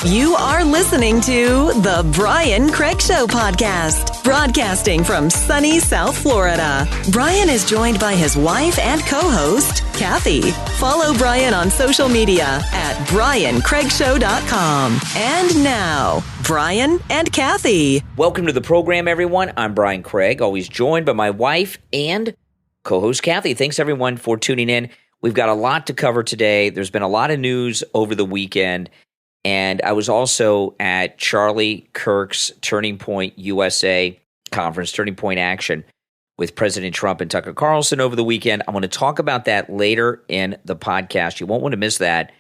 You are listening to the Brian Craig Show podcast, broadcasting from sunny South Florida. Brian is joined by his wife and co-host, Kathy. Follow Brian on social media at briancraigshow.com. And now, Brian and Kathy. Welcome to the program, everyone. I'm Brian Craig, always joined by my wife and co-host, Kathy. Thanks, everyone, for tuning in. We've got a lot to cover today. There's been a lot of news over the weekend. And I was also at Charlie Kirk's Turning Point USA conference, Turning Point Action, with President Trump and Tucker Carlson over the weekend. I want to talk about that later in the podcast. You won't want to miss that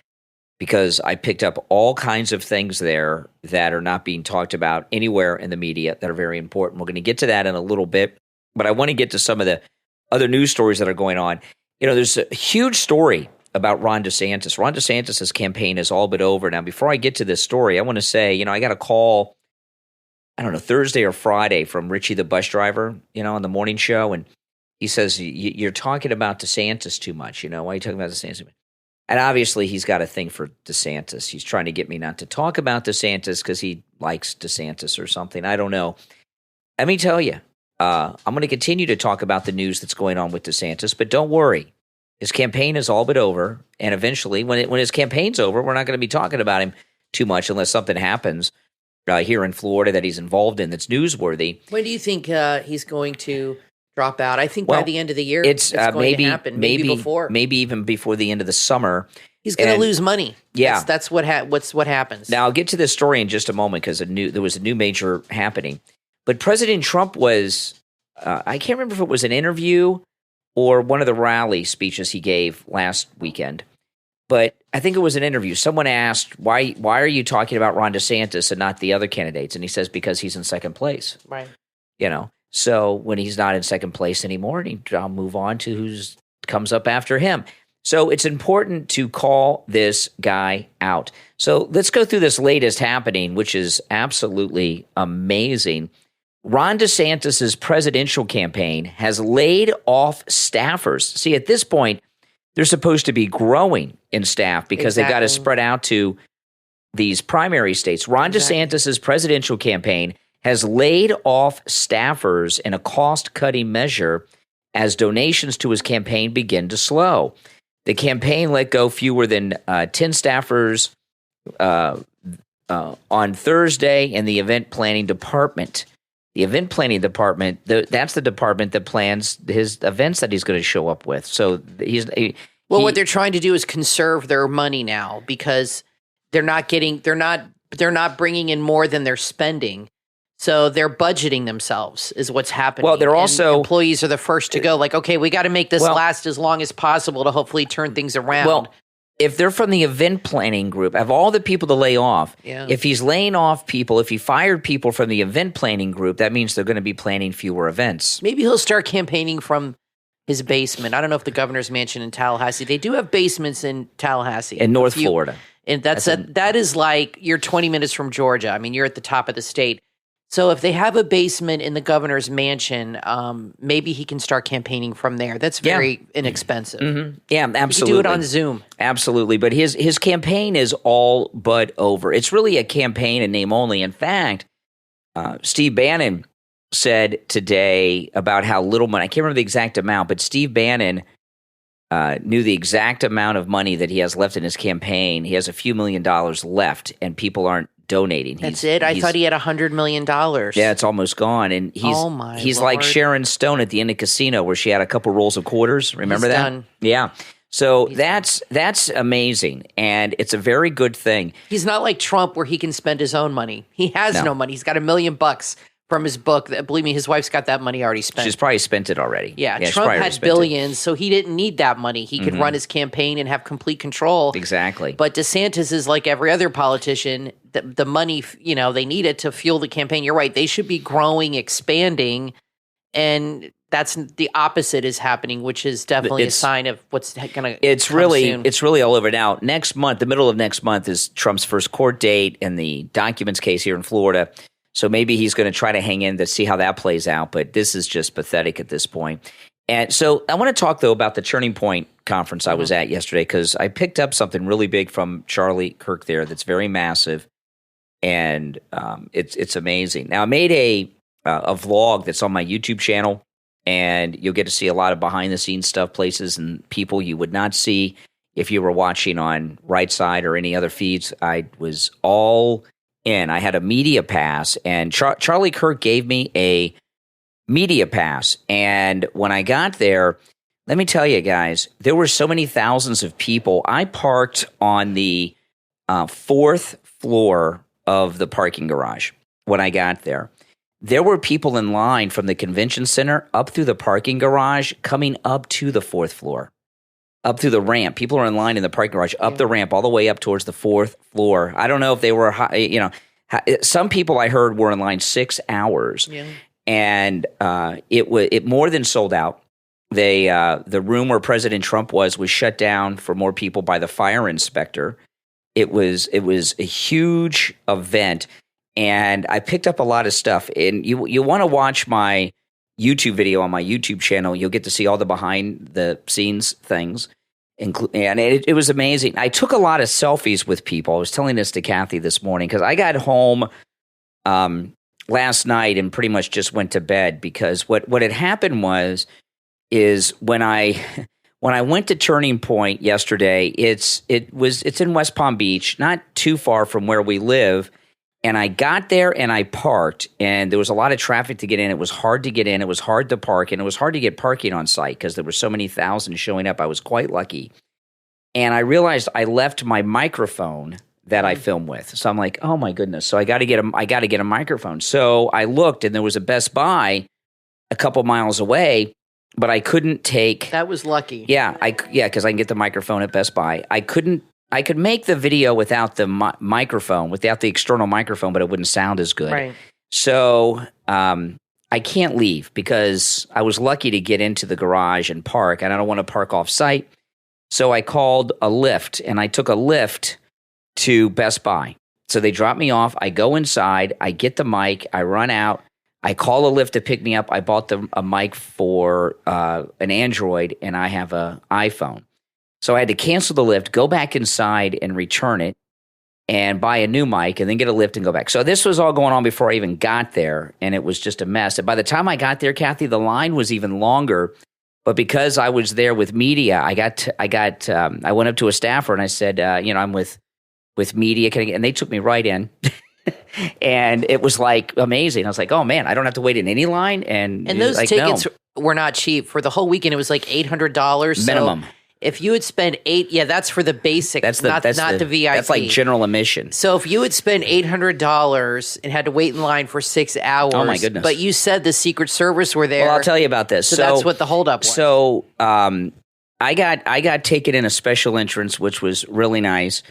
because I picked up all kinds of things there that are not being talked about anywhere in the media that are very important. We're going to get to that in a little bit, but I want to get to some of the other news stories that are going on. You know, there's a huge story about Ron DeSantis. Ron DeSantis' campaign is all but over. Now, before I get to this story, I want to say, I got a call, Thursday or Friday from Richie the bus driver, on the morning show. And he says, you're talking about DeSantis too much. Why are you talking about DeSantis? And obviously, he's got a thing for DeSantis. He's trying to get me not to talk about DeSantis because he likes DeSantis or something. I don't know. Let me tell you, I'm going to continue to talk about the news that's going on with DeSantis, but don't worry. His campaign is all but over, and eventually, when his campaign's over, we're not going to be talking about him too much unless something happens here in Florida that he's involved in that's newsworthy. When do you think he's going to drop out? I think by the end of the year, it's going to happen. Maybe before, maybe even before the end of the summer. He's going to lose money. Yeah, that's what happens. Now I'll get to this story in just a moment because there was a new major happening. But President Trump was I can't remember if it was an interview or one of the rally speeches he gave last weekend. But I think it was an interview. Someone asked, why are you talking about Ron DeSantis and not the other candidates? And he says, because he's in second place. Right. So when he's not in second place anymore, I'll move on to who comes up after him. So it's important to call this guy out. So let's go through this latest happening, which is absolutely amazing. Ron DeSantis' presidential campaign has laid off staffers. See, at this point, they're supposed to be growing in staff because they've got to spread out to these primary states. Ron DeSantis' presidential campaign has laid off staffers in a cost-cutting measure as donations to his campaign begin to slow. The campaign let go fewer than 10 staffers on Thursday in the event planning department. The event planning department, that's the department that plans his events that he's going to show up with. So what they're trying to do is conserve their money now because they're not bringing in more than they're spending. So they're budgeting themselves is what's happening. Well, they're also employees are the first to go. Like, okay, we got to make this last as long as possible to hopefully turn things around. Well, if they're from the event planning group, of all the people to lay off, if he's laying off people, if he fired people from the event planning group, that means they're going to be planning fewer events. Maybe he'll start campaigning from his basement. I don't know if the governor's mansion in Tallahassee. They do have basements in Tallahassee. In North Florida. And that is like you're 20 minutes from Georgia. I mean, you're at the top of the state. So if they have a basement in the governor's mansion, maybe he can start campaigning from there. That's very inexpensive. Mm-hmm. Yeah, absolutely. You can do it on Zoom. Absolutely. But his campaign is all but over. It's really a campaign in name only. In fact, Steve Bannon said today about how little money, I can't remember the exact amount, but Steve Bannon knew the exact amount of money that he has left in his campaign. He has a few $1 million left, and people aren't donating. That's it? I thought he had $100 million. Yeah, it's almost gone. And he's like Sharon Stone at the end of Casino where she had a couple rolls of quarters. Remember that? Done. Yeah. So that's amazing. And it's a very good thing. He's not like Trump where he can spend his own money. He has no money. He's got $1 million from his book. Believe me, his wife's got that money already spent. She's probably spent it already. Yeah, Trump had billions, so he didn't need that money. He could run his campaign and have complete control. Exactly. But DeSantis is like every other politician. The money, they need it to fuel the campaign. You're right. They should be growing, expanding, and that's the opposite is happening, which is definitely a sign of what's going to It's really all over now. Next month, the middle of next month is Trump's first court date in the documents case here in Florida. So maybe he's going to try to hang in to see how that plays out. But this is just pathetic at this point. And so I want to talk, though, about the Turning Point conference I was at yesterday because I picked up something really big from Charlie Kirk there that's very massive. and it's amazing. Now I made a vlog that's on my YouTube channel, and you'll get to see a lot of behind the scenes stuff, places and people you would not see if you were watching on Right Side or any other feeds. I was all in. I had a media pass, and Charlie Kirk gave me a media pass. And when I got there, let me tell you guys, there were so many thousands of people. I parked on the fourth floor of the parking garage when I got there. There were people in line from the convention center up through the parking garage coming up to the fourth floor, up through the ramp. People are in line in the parking garage, up the ramp, all the way up towards the fourth floor. I don't know if they were, some people I heard were in line 6 hours. Yeah. And it more than sold out. The room where President Trump was shut down for more people by the fire inspector. It was a huge event, and I picked up a lot of stuff. And you want to watch my YouTube video on my YouTube channel. You'll get to see all the behind the scenes things, and it was amazing. I took a lot of selfies with people. I was telling this to Kathy this morning because I got home last night and pretty much just went to bed because what had happened is when I went to Turning Point yesterday, it's in West Palm Beach, not too far from where we live, and I got there and I parked, and there was a lot of traffic to get in. It was hard to get in, it was hard to park, and it was hard to get parking on site because there were so many thousands showing up. I was quite lucky, and I realized I left my microphone that I film with. So I'm like, oh my goodness. So I got to get a microphone. So I looked, and there was a Best Buy a couple miles away, but I couldn't take. That was lucky. Yeah, because I can get the microphone at Best Buy. I could make the video without the microphone, without the external microphone, but it wouldn't sound as good. Right. So I can't leave because I was lucky to get into the garage and park, and I don't want to park off site. So I called a Lyft, and I took a Lyft to Best Buy. So they drop me off. I go inside. I get the mic. I run out. I call a Lyft to pick me up. I bought a mic for an Android, and I have an iPhone. So I had to cancel the Lyft, go back inside and return it, and buy a new mic, and then get a Lyft and go back. So this was all going on before I even got there, and it was just a mess. And by the time I got there, Kathy, the line was even longer. But because I was there with media, I went up to a staffer and I said, I'm with media, and they took me right in. And it was like amazing. I was like, oh man, I don't have to wait in any line. And those tickets were not cheap. For the whole weekend, it was like $800 minimum. So if you would spend that's for the basic, not the VIP. That's like general admission. So if you would spend $800 and had to wait in line for 6 hours, oh my goodness! But you said the Secret Service were there. Well, I'll tell you about this. So that's what the holdup was. So I got taken in a special entrance, which was really nice.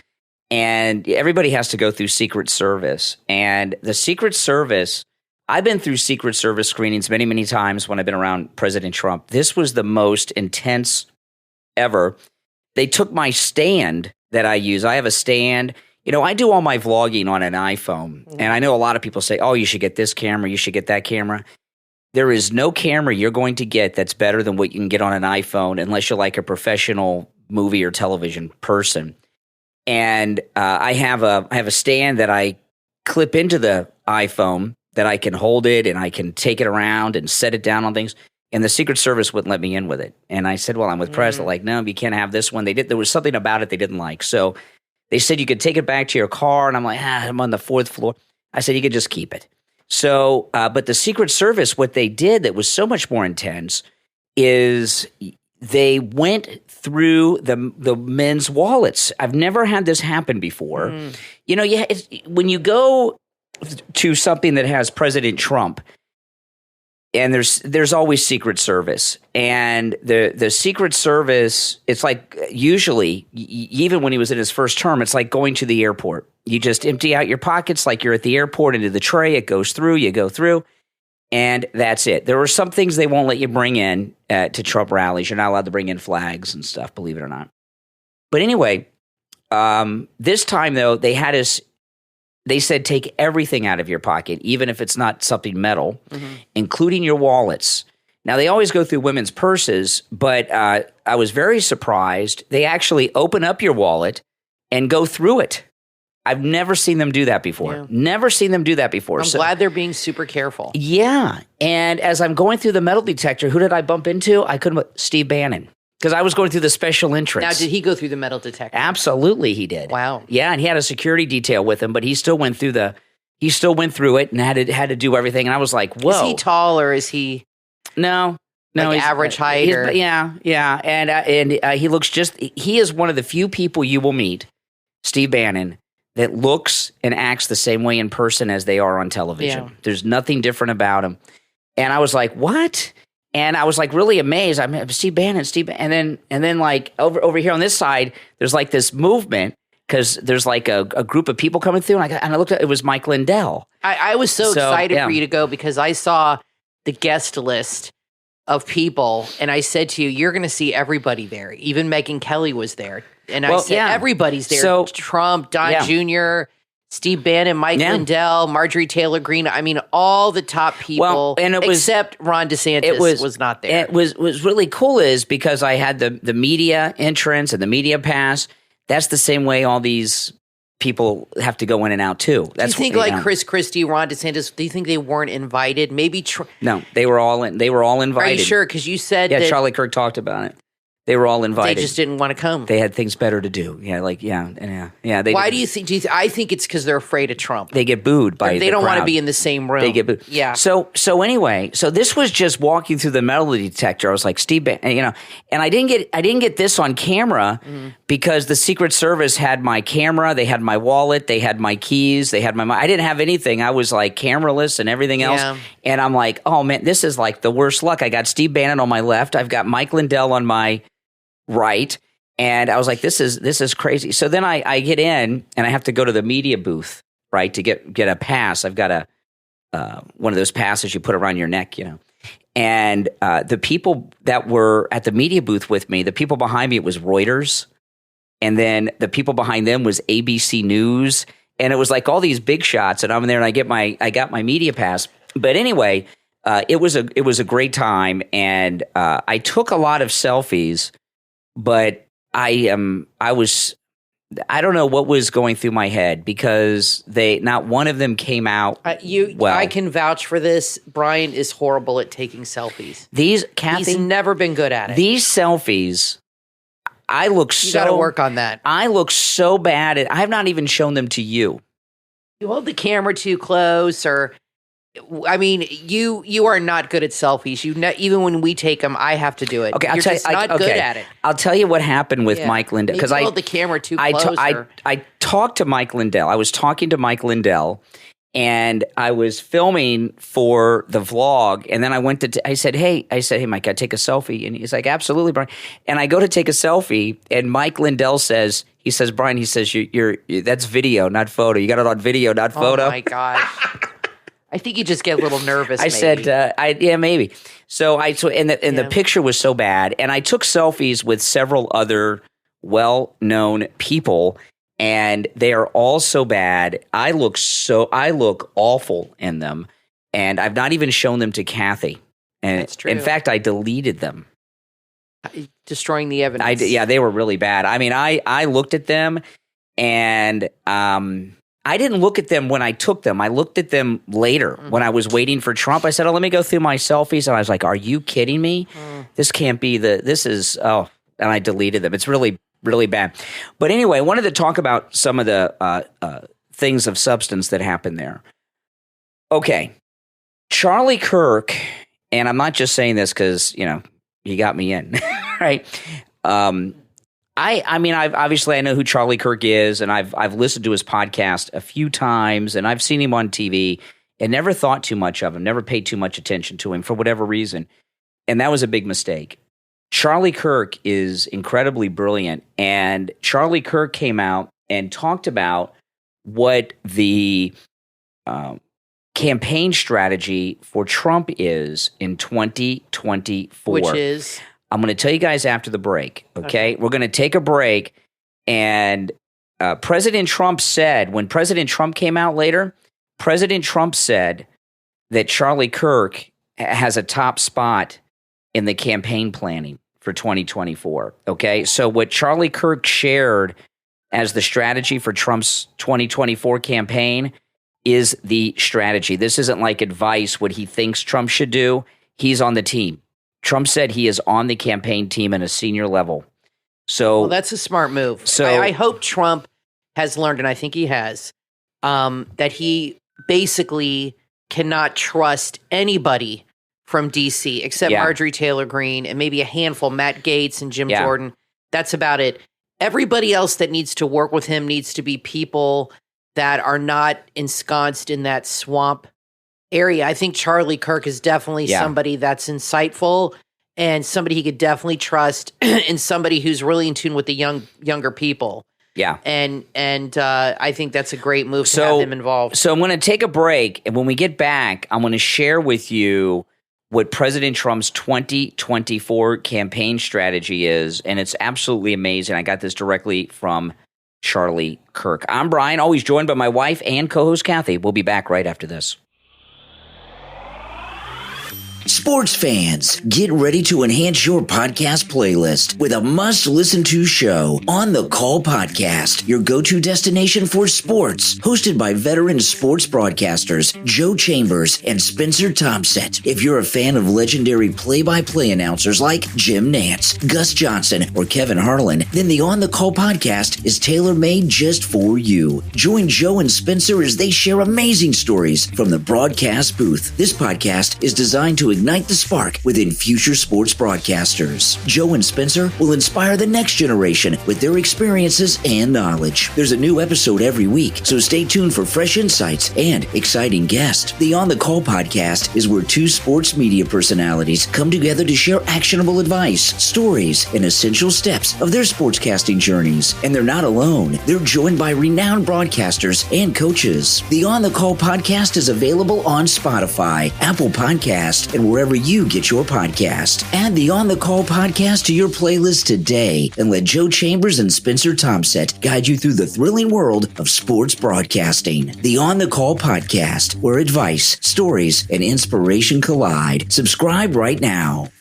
And everybody has to go through Secret Service. And the Secret Service, I've been through Secret Service screenings many, many times when I've been around President Trump. This was the most intense ever. They took my stand that I use. I have a stand. I do all my vlogging on an iPhone. Mm-hmm. And I know a lot of people say, oh, you should get this camera, you should get that camera. There is no camera you're going to get that's better than what you can get on an iPhone unless you're like a professional movie or television person. And I have a stand that I clip into the iPhone that I can hold it and I can take it around and set it down on things. And the Secret Service wouldn't let me in with it. And I said, well, I'm with press. They're like, no, you can't have this one. There was something about it they didn't like. So they said you could take it back to your car. And I'm like, I'm on the fourth floor. I said, you could just keep it. So, but the Secret Service, what they did that was so much more intense is they went through the men's wallets. I've never had this happen before. When you go to something that has President Trump, and there's always Secret Service, and the Secret Service, it's like usually, even when he was in his first term, it's like going to the airport. You just empty out your pockets like you're at the airport into the tray. It goes through, you go through. And that's it. There are some things they won't let you bring in to Trump rallies. You're not allowed to bring in flags and stuff, believe it or not. But anyway, this time, though, they had us – they said take everything out of your pocket, even if it's not something metal, including your wallets. Now, they always go through women's purses, but I was very surprised. They actually open up your wallet and go through it. I've never seen them do that before. Yeah. Never seen them do that before. I'm glad they're being super careful. Yeah. And as I'm going through the metal detector, who did I bump into? I couldn't, Steve Bannon. Because I was going through the special entrance. Now, did he go through the metal detector? Absolutely, he did. Wow. Yeah, and he had a security detail with him, but he still went through it and had to do everything. And I was like, whoa. Is he tall or is he? No, like he's average height. Yeah. And he looks he is one of the few people you will meet, Steve Bannon, that looks and acts the same way in person as they are on television. Yeah. There's nothing different about him. And I was like, what? And I was like really amazed. I'm Steve Bannon. And then like over here on this side, there's like this movement because there's like a group of people coming through. And I looked at it was Mike Lindell. I was so excited for you to go because I saw the guest list of people. And I said to you, you're going to see everybody there. Even Megyn Kelly was there. And I said, everybody's there. So, Trump, Don Jr., Steve Bannon, Mike Lindell, Marjorie Taylor Greene. I mean, all the top people, except Ron DeSantis was not there. It was really cool is because I had the media entrance and the media pass. That's the same way all these people have to go in and out too. Do you think like Chris Christie, Ron DeSantis, do you think they weren't invited? Maybe no, they were all invited. Are you sure? Because you said that Charlie Kirk talked about it. They were all invited. They just didn't want to come. They had things better to do. Yeah. Why do you think? I think it's because they're afraid of Trump. They get booed by. They don't want to be in the same room. They get booed. Yeah. So anyway, this was just walking through the metal detector. I was like, Steve, and I didn't get this on camera because the Secret Service had my camera, they had my wallet, they had my keys, they had my. I didn't have anything. I was like cameraless and everything else. Yeah. And I'm like, oh man, this is like the worst luck. I got Steve Bannon on my left. I've got Mike Lindell on my right. And I was like, this is crazy. So then I get in and I have to go to the media booth, right, to get a pass. I've got one of those passes you put around your neck, And the people that were at the media booth with me, the people behind me, it was Reuters. And then the people behind them was ABC News. And it was like all these big shots. And I'm there and I got my media pass. But anyway, it was a great time. And I took a lot of selfies. But I don't know what was going through my head because not one of them came out. I can vouch for this. Brian is horrible at taking selfies. Kathy, he's never been good at it. These selfies, you got to work on that. I look so bad at. I have not even shown them to you. You hold the camera too close, or. I mean, you are not good at selfies. Even when we take them, I have to do it. Okay, You're just not good at it. I'll tell you what happened with Mike Lindell because I hold the camera too close. I talked to Mike Lindell. I was talking to Mike Lindell, and I was filming for the vlog. And then I said, hey, Mike, I take a selfie, and he's like, absolutely, Brian. And I go to take a selfie, and Mike Lindell says, Brian, you're that's video, not photo. You got it on video, not photo. Oh my gosh. I think you just get a little nervous. I said, maybe. So the picture was so bad, and I took selfies with several other well-known people, and they are all so bad. I look awful in them, and I've not even shown them to Kathy. And that's true. In fact, I deleted them, destroying the evidence. They were really bad. I mean, I looked at them, and I didn't look at them when I took them. I looked at them later when I was waiting for Trump. I said, let me go through my selfies. And I was like, are you kidding me? This can't be and I deleted them. It's really, really bad. But anyway, I wanted to talk about some of the things of substance that happened there. Okay. Charlie Kirk, and I'm not just saying this because, you got me in, right? I mean, I know who Charlie Kirk is, and I've listened to his podcast a few times, and I've seen him on TV, and never thought too much of him, never paid too much attention to him for whatever reason, and that was a big mistake. Charlie Kirk is incredibly brilliant, and Charlie Kirk came out and talked about what the campaign strategy for Trump is in 2024. Which is? I'm going to tell you guys after the break, okay? We're going to take a break, and President Trump said, when President Trump came out later, President Trump said that Charlie Kirk has a top spot in the campaign planning for 2024, okay? So what Charlie Kirk shared as the strategy for Trump's 2024 campaign is the strategy. This isn't like advice, what he thinks Trump should do. He's on the team. Trump said he is on the campaign team at a senior level. So well, that's a smart move. So I hope Trump has learned, and I think he has, that he basically cannot trust anybody from D.C. except Marjorie Taylor Greene and maybe a handful, Matt Gaetz and Jim Jordan. That's about it. Everybody else that needs to work with him needs to be people that are not ensconced in that swamp area. I think Charlie Kirk is definitely somebody that's insightful and somebody he could definitely trust and somebody who's really in tune with the younger people. Yeah. And I think that's a great move to have him involved. So I'm going to take a break, and when we get back, I'm going to share with you what President Trump's 2024 campaign strategy is, and it's absolutely amazing. I got this directly from Charlie Kirk. I'm Brian, always joined by my wife and co-host Kathy. We'll be back right after this. Sports fans, get ready to enhance your podcast playlist with a must-listen-to show, On the Call Podcast, your go-to destination for sports, hosted by veteran sports broadcasters Joe Chambers and Spencer Thompson. If you're a fan of legendary play-by-play announcers like Jim Nantz, Gus Johnson, or Kevin Harlan, then the On the Call Podcast is tailor-made just for you. Join Joe and Spencer as they share amazing stories from the broadcast booth. This podcast is designed to ignite the spark within future sports broadcasters. Joe and Spencer will inspire the next generation with their experiences and knowledge. There's a new episode every week, so stay tuned for fresh insights and exciting guests. The On the Call Podcast is where two sports media personalities come together to share actionable advice, stories, and essential steps of their sportscasting journeys. And they're not alone. They're joined by renowned broadcasters and coaches. The On the Call Podcast is available on Spotify, Apple Podcast, and wherever you get your podcast. Add the On the Call Podcast to your playlist today and let Joe Chambers and Spencer Thompson guide you through the thrilling world of sports broadcasting. The On the Call Podcast, where advice, stories, and inspiration collide. Subscribe right now.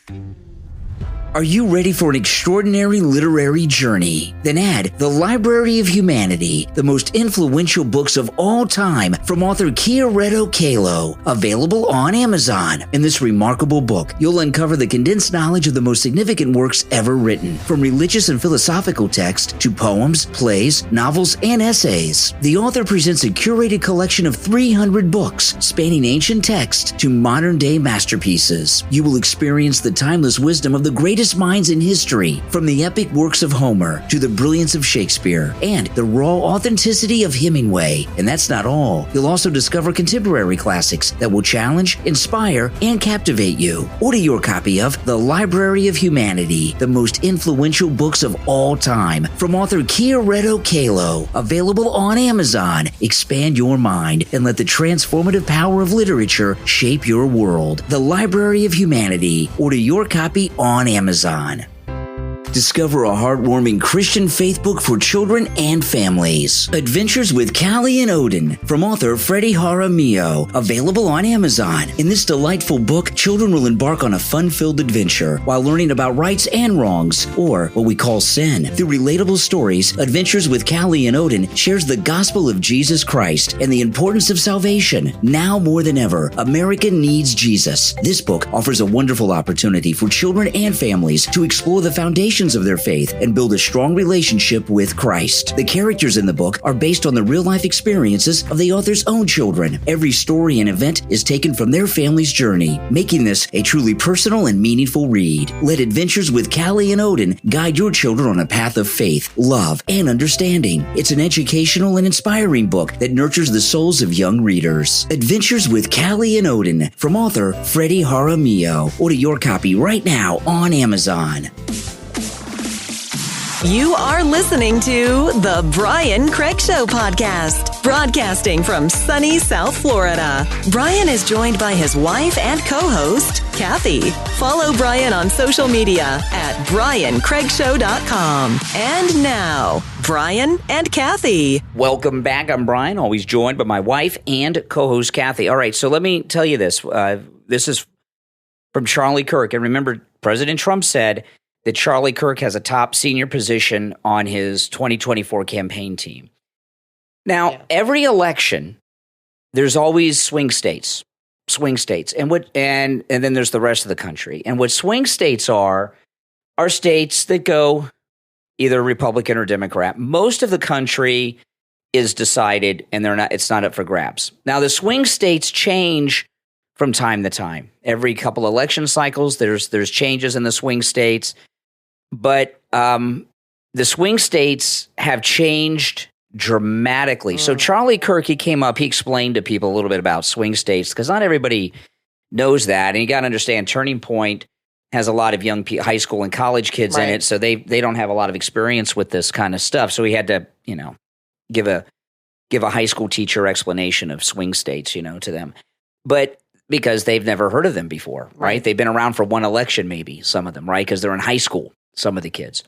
Are you ready for an extraordinary literary journey? Then add The Library of Humanity, the most influential books of all time from author Chiaretto Calo, available on Amazon. In this remarkable book, you'll uncover the condensed knowledge of the most significant works ever written, from religious and philosophical text to poems, plays, novels, and essays. The author presents a curated collection of 300 books, spanning ancient text to modern-day masterpieces. You will experience the timeless wisdom of the greatest minds in history, from the epic works of Homer to the brilliance of Shakespeare and the raw authenticity of Hemingway. And that's not all. You'll also discover contemporary classics that will challenge, inspire, and captivate you. Order your copy of The Library of Humanity, the most influential books of all time, from author Chiaretto Calo, available on Amazon. Expand your mind and let the transformative power of literature shape your world. The Library of Humanity. Order your copy on Amazon. Discover a heartwarming Christian faith book for children and families. Adventures with Callie and Odin, from author Freddie Jaramillo, available on Amazon. In this delightful book, children will embark on a fun-filled adventure while learning about rights and wrongs, or what we call sin. Through relatable stories, Adventures with Callie and Odin shares the gospel of Jesus Christ and the importance of salvation. Now more than ever, America needs Jesus. This book offers a wonderful opportunity for children and families to explore the foundations of their faith and build a strong relationship with Christ. The characters in the book are based on the real-life experiences of the author's own children. Every story and event is taken from their family's journey, making this a truly personal and meaningful read. Let Adventures with Callie and Odin guide your children on a path of faith, love, and understanding. It's an educational and inspiring book that nurtures the souls of young readers. Adventures with Callie and Odin, from author Freddie Jaramillo. Order your copy right now on Amazon. You are listening to The Brian Craig Show podcast, broadcasting from sunny South Florida. Brian is joined by his wife and co-host, Kathy. Follow Brian on social media at briancraigshow.com. And now, Brian and Kathy. Welcome back. I'm Brian, always joined by my wife and co-host Kathy. All right, so let me tell you this. This is from Charlie Kirk. And remember, President Trump said that Charlie Kirk has a top senior position on his 2024 campaign team. Now, every election, there's always swing states, and then there's the rest of the country. And what swing states are states that go either Republican or Democrat. Most of the country is decided, and it's not up for grabs. Now, the swing states change from time to time. Every couple election cycles, there's changes in the swing states. But the swing states have changed dramatically. So Charlie Kirk, he came up, he explained to people a little bit about swing states because not everybody knows that. And you got to understand, Turning Point has a lot of young high school and college kids in it, so they don't have a lot of experience with this kind of stuff. So he had to, give a high school teacher explanation of swing states, to them. But because they've never heard of them before, right? They've been around for one election, maybe, some of them, right? Because they're in high school, some of the kids.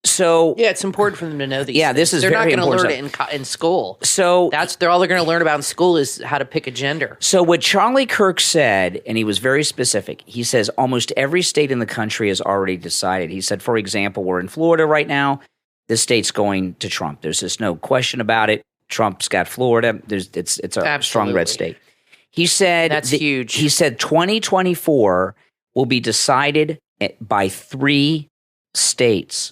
So it's important for them to know these. Yeah, things. this is they're very not going to important. learn it in school. So all they're going to learn about in school is how to pick a gender. So what Charlie Kirk said, and he was very specific, he says almost every state in the country has already decided. He said, for example, we're in Florida right now. This state's going to Trump. There's just no question about it. Trump's got Florida. It's a strong red state. He said that's huge. He said 2024 will be decided by 3 states.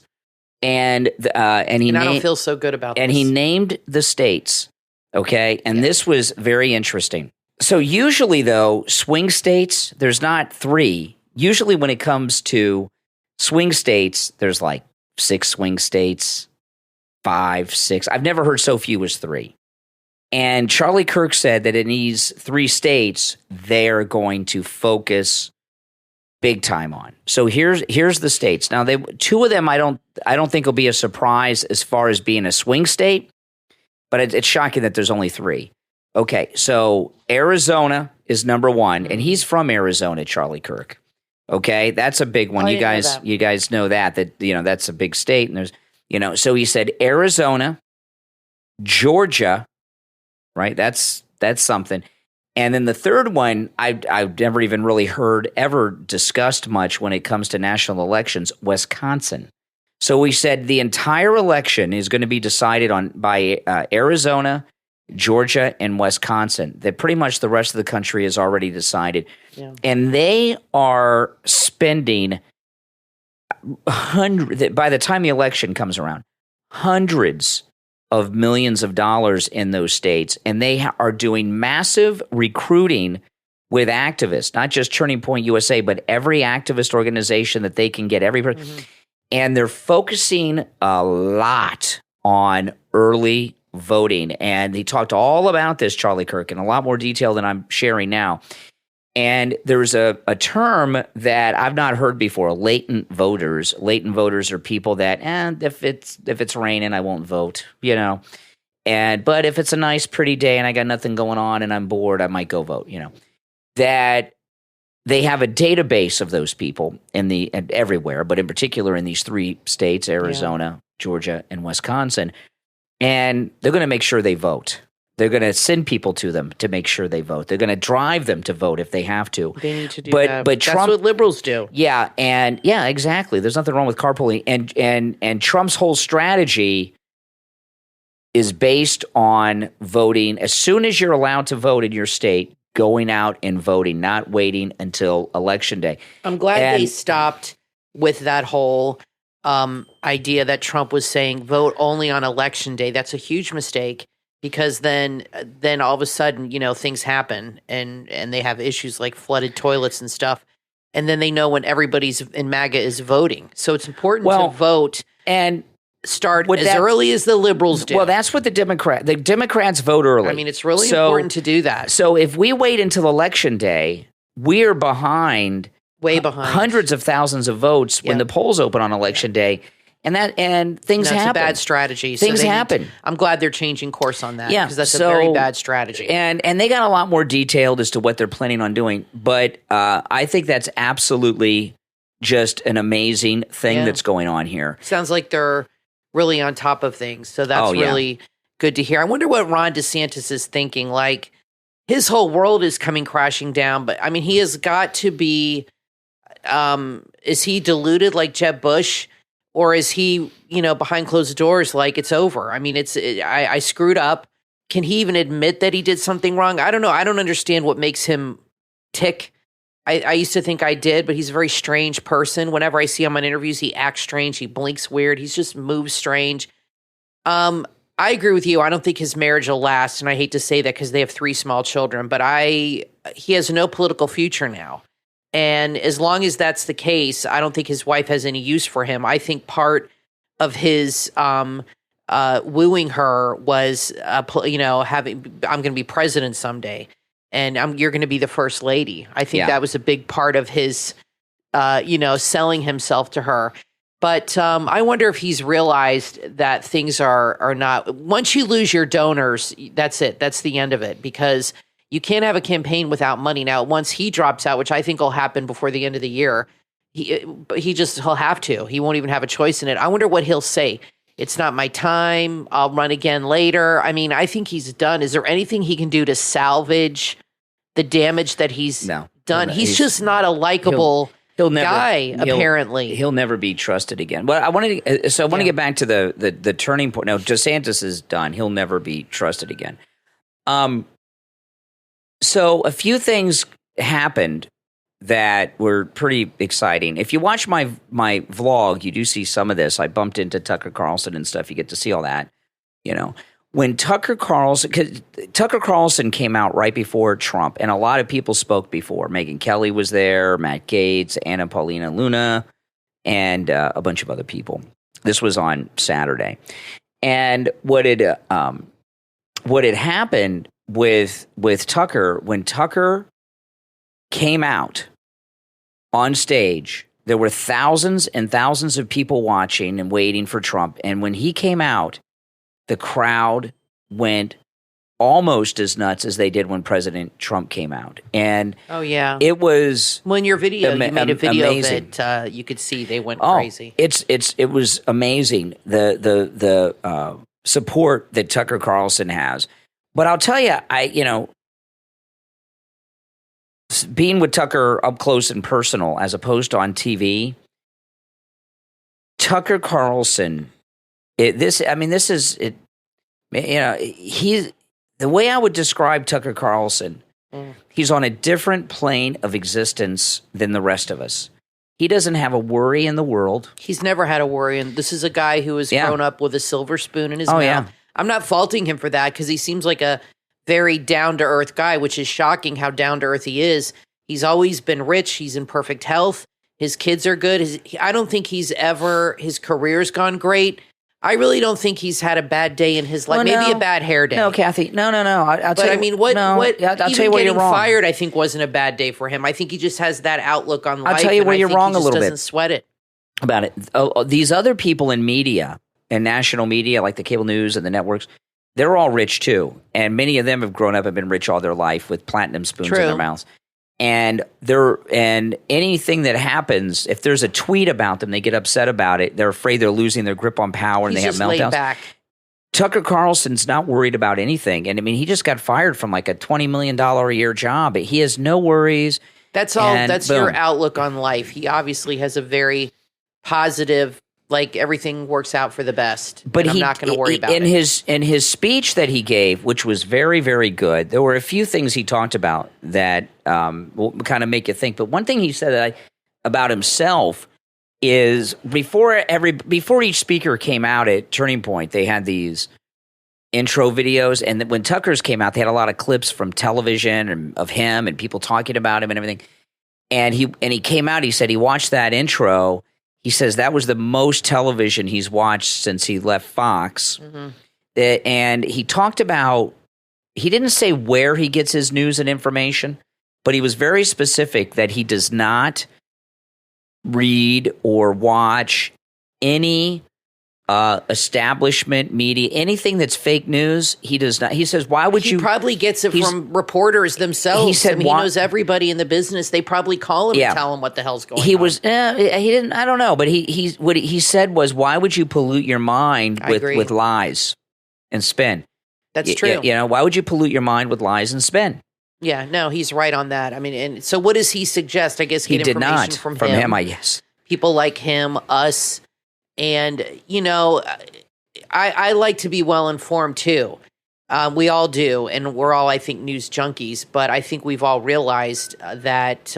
And I don't feel so good about this. And he named the states, okay? And this was very interesting. So usually, though, swing states, there's not 3. Usually when it comes to swing states, there's like 6 swing states, 5, 6. I've never heard so few as 3. And Charlie Kirk said that in these 3 states, they're going to focus big time on. So here's the states. Now, 2 of them I don't think will be a surprise as far as being a swing state, but it's shocking that there's only 3. Okay, so Arizona is number 1, and he's from Arizona, Charlie Kirk. Okay, that's a big one. You guys know that that's a big state, and there's so he said Arizona, Georgia, right? That's something. And then the third one, I've never even really heard ever discussed much when it comes to national elections, Wisconsin. So we said the entire election is going to be decided on by Arizona, Georgia, and Wisconsin. That pretty much the rest of the country has already decided. Yeah. And they are spending by the time the election comes around, hundreds of millions of dollars in those states, and they are doing massive recruiting with activists, not just Turning Point USA, but every activist organization that they can get. And they're focusing a lot on early voting. And he talked all about this, Charlie Kirk, in a lot more detail than I'm sharing now. And there's a term that I've not heard before, latent voters. Latent voters are people that, if it's raining, I won't vote, but if it's a nice, pretty day and I got nothing going on and I'm bored, I might go vote, That they have a database of those people and everywhere, but in particular in these 3 states, Arizona, Georgia, and Wisconsin, and they're going to make sure they vote. They're going to send people to them to make sure they vote. They're going to drive them to vote if they have to. They need to do that. But Trump, that's what liberals do. Yeah, exactly. There's nothing wrong with carpooling. And Trump's whole strategy is based on voting as soon as you're allowed to vote in your state, going out and voting, not waiting until Election Day. I'm glad they stopped with that whole idea that Trump was saying vote only on Election Day. That's a huge mistake. Because then all of a sudden, things happen and they have issues like flooded toilets and stuff. And then they know when everybody's in MAGA is voting. So it's important to vote and start as early as the liberals do. Well, that's what the Democrats vote early. I mean, it's really important to do that. So if we wait until Election Day, we're behind, way behind hundreds of thousands of votes when the polls open on Election Day. And things happen. That's a bad strategy. Things happen. I'm glad they're changing course on that. Yeah, because that's a very bad strategy. And they got a lot more detailed as to what they're planning on doing. But I think that's absolutely just an amazing thing that's going on here. Sounds like they're really on top of things. So that's really good to hear. I wonder what Ron DeSantis is thinking. Like, his whole world is coming crashing down. But, I mean, he has got to be is he deluded like Jeb Bush, or is he, behind closed doors like it's over? I mean, I screwed up. Can he even admit that he did something wrong? I don't know. I don't understand what makes him tick. I used to think I did, but he's a very strange person. Whenever I see him on interviews, he acts strange. He blinks weird. He's just moves strange. I agree with you. I don't think his marriage will last, and I hate to say that because they have 3 small children, but he has no political future now. And as long as that's the case, I don't think his wife has any use for him. I think part of his wooing her was, having, I'm going to be president someday, and you're going to be the first lady. I think that was a big part of his, selling himself to her. But I wonder if he's realized that things are not. Once you lose your donors, that's it. That's the end of it, because you can't have a campaign without money. Now, once he drops out, which I think will happen before the end of the year, he'll have to. He won't even have a choice in it. I wonder what he'll say. It's not my time. I'll run again later. I mean, I think he's done. Is there anything he can do to salvage the damage that he's done? He's just not a likable guy, apparently. He'll never be trusted again. Well, I want to get back to the turning point. Now, DeSantis is done. He'll never be trusted again. So a few things happened that were pretty exciting. If you watch my vlog, you do see some of this. I bumped into Tucker Carlson and stuff. You get to see all that. When Tucker Carlson came out right before Trump, and a lot of people spoke before. Megyn Kelly was there, Matt Gaetz, Anna Paulina Luna, and a bunch of other people. This was on Saturday, and what had happened with Tucker, when Tucker came out on stage, there were thousands and thousands of people watching and waiting for Trump. And when he came out, the crowd went almost as nuts as they did when President Trump came out. And it was when your video, you made a video amazing. of it, you could see they went crazy. It was amazing, the support that Tucker Carlson has. But I'll tell you, being with Tucker up close and personal as opposed to on TV, Tucker Carlson, he's the way I would describe Tucker Carlson, he's on a different plane of existence than the rest of us. He doesn't have a worry in the world. He's never had a worry, and this is a guy who has grown up with a silver spoon in his mouth. Yeah. I'm not faulting him for that because he seems like a very down-to-earth guy, which is shocking how down-to-earth he is. He's always been rich. He's in perfect health. His kids are good. I don't think his career's gone great. I really don't think he's had a bad day in his life. Maybe a bad hair day. No, Kathy. No. I'll tell you what getting fired, I think, wasn't a bad day for him. I think he just has that outlook on life. I'll tell you where you're wrong a little bit. Doesn't sweat it. About it. These other people in media and national media, like the cable news and the networks, they're all rich too. And many of them have grown up and been rich all their life with platinum spoons in their mouths. And anything that happens, if there's a tweet about them, they get upset about it. They're afraid they're losing their grip on power and they have meltdowns. Laid back. Tucker Carlson's not worried about anything. And I mean, he just got fired from like a $20 million a year job. He has no worries. That's all. That's your outlook on life. He obviously has a very positive, like everything works out for the best. But I'm not going to worry about it. In his speech that he gave, which was very, very good, there were a few things he talked about that will kind of make you think. But one thing he said about himself is before each speaker came out at Turning Point, they had these intro videos, and when Tucker's came out, they had a lot of clips from television and of him and people talking about him and everything. And he came out. He said he watched that intro. He says that was the most television he's watched since he left Fox. Mm-hmm. And he talked about, he didn't say where he gets his news and information, but he was very specific that he does not read or watch any establishment media, anything that's fake news. He does not. He says, why would you? He probably gets it from reporters themselves. He said, he knows everybody in the business. They probably call him and tell him what the hell's going on. He didn't, I don't know, but what he said was, why would you pollute your mind with lies and spin? That's true. Why would you pollute your mind with lies and spin? Yeah, no, he's right on that. I mean, and so what does he suggest? I guess He get did information not. from From him. him, I guess. People like him, us, and I like to be well informed too. We all do, and we're all, I think, news junkies. But I think we've all realized that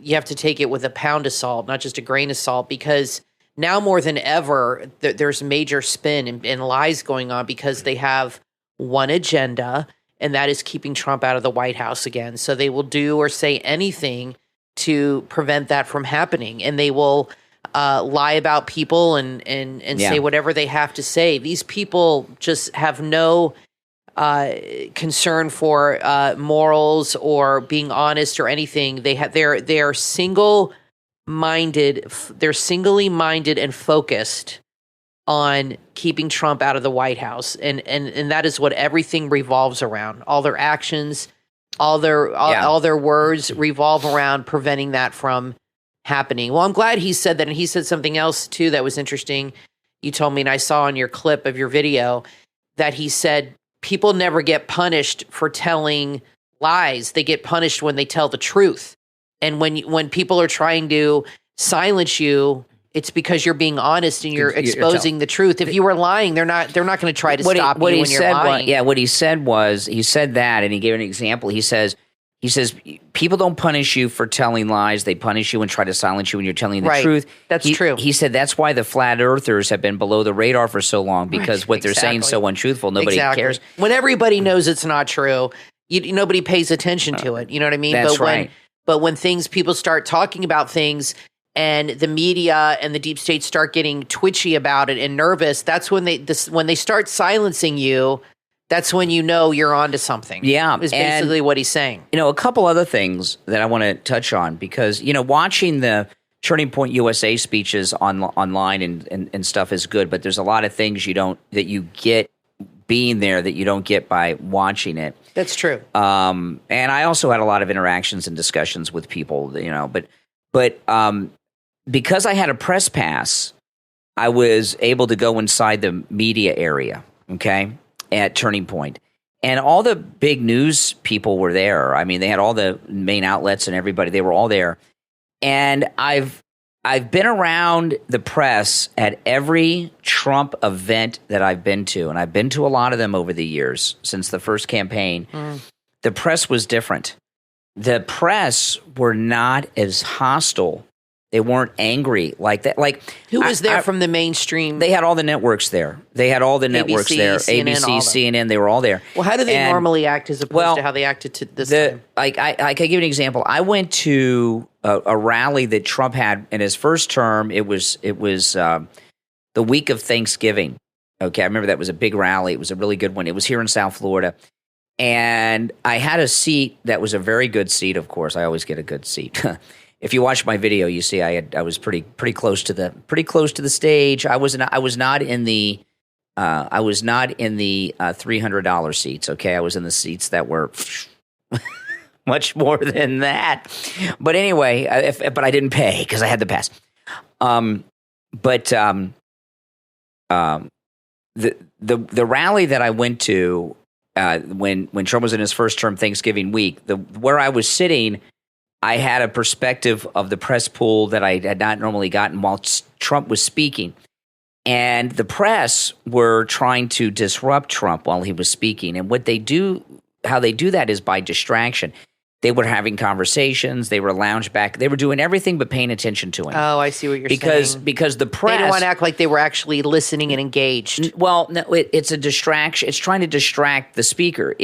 you have to take it with a pound of salt, not just a grain of salt, because now more than ever, there's major spin and lies going on because they have one agenda, and that is keeping Trump out of the White House again. So they will do or say anything to prevent that from happening, and they will lie about people and say whatever they have to say. These people just have no concern for morals or being honest or anything. They're single-minded. They're singly minded and focused on keeping Trump out of the White House, and that is what everything revolves around. All their actions, all their words revolve around preventing that from happening. Well, I'm glad he said that, and he said something else too that was interesting. You told me, and I saw on your clip of your video, that he said people never get punished for telling lies. They get punished when they tell the truth. And when people are trying to silence you, it's because you're being honest and you're exposing the truth. If you were lying, they're not going to try to stop you when you're lying. What he said was, he said that, and he gave an example. He says people don't punish you for telling lies. They punish you and try to silence you when you're telling the truth. That's true. He said that's why the flat earthers have been below the radar for so long, because what they're saying is so untruthful. Nobody cares. When everybody knows it's not true, nobody pays attention to it. You know what I mean? That's right. But when people start talking about things, and the media and the deep state start getting twitchy about it and nervous, that's when they start silencing you. That's when you know you're onto something. Yeah. Is basically what he's saying. A couple other things that I want to touch on, because, watching the Turning Point USA speeches online and stuff is good, but there's a lot of things that you get being there that you don't get by watching it. That's true. And I also had a lot of interactions and discussions with people, but because I had a press pass, I was able to go inside the media area, okay, at Turning Point. And all the big news people were there. I mean, they had all the main outlets and everybody. They were all there. And I've been around the press at every Trump event that I've been to, and I've been to a lot of them over the years since the first campaign. The press was different. The press were not as hostile. They weren't angry like that. Like, who was there from the mainstream? They had all the networks there. ABC, CNN. They were all there. Well, how do they normally act as opposed to how they acted to this time? I can give you an example. I went to a rally that Trump had in his first term. It was the week of Thanksgiving. Okay, I remember that was a big rally. It was a really good one. It was here in South Florida. And I had a seat that was a very good seat, of course. I always get a good seat. If you watch my video, you see I was pretty close to the stage. I was not in the $300 seats. Okay, I was in the seats that were much more than that. But anyway, but I didn't pay because I had the pass. The rally that I went to when Trump was in his first term, Thanksgiving week, where I was sitting, I had a perspective of the press pool that I had not normally gotten while Trump was speaking. And the press were trying to disrupt Trump while he was speaking. And how they do that is by distraction. They were having conversations. They were lounged back. They were doing everything but paying attention to him. Oh, I see what you're saying. Because the press... They don't want to act like they were actually listening and engaged. Well, no, it's a distraction. It's trying to distract the speaker.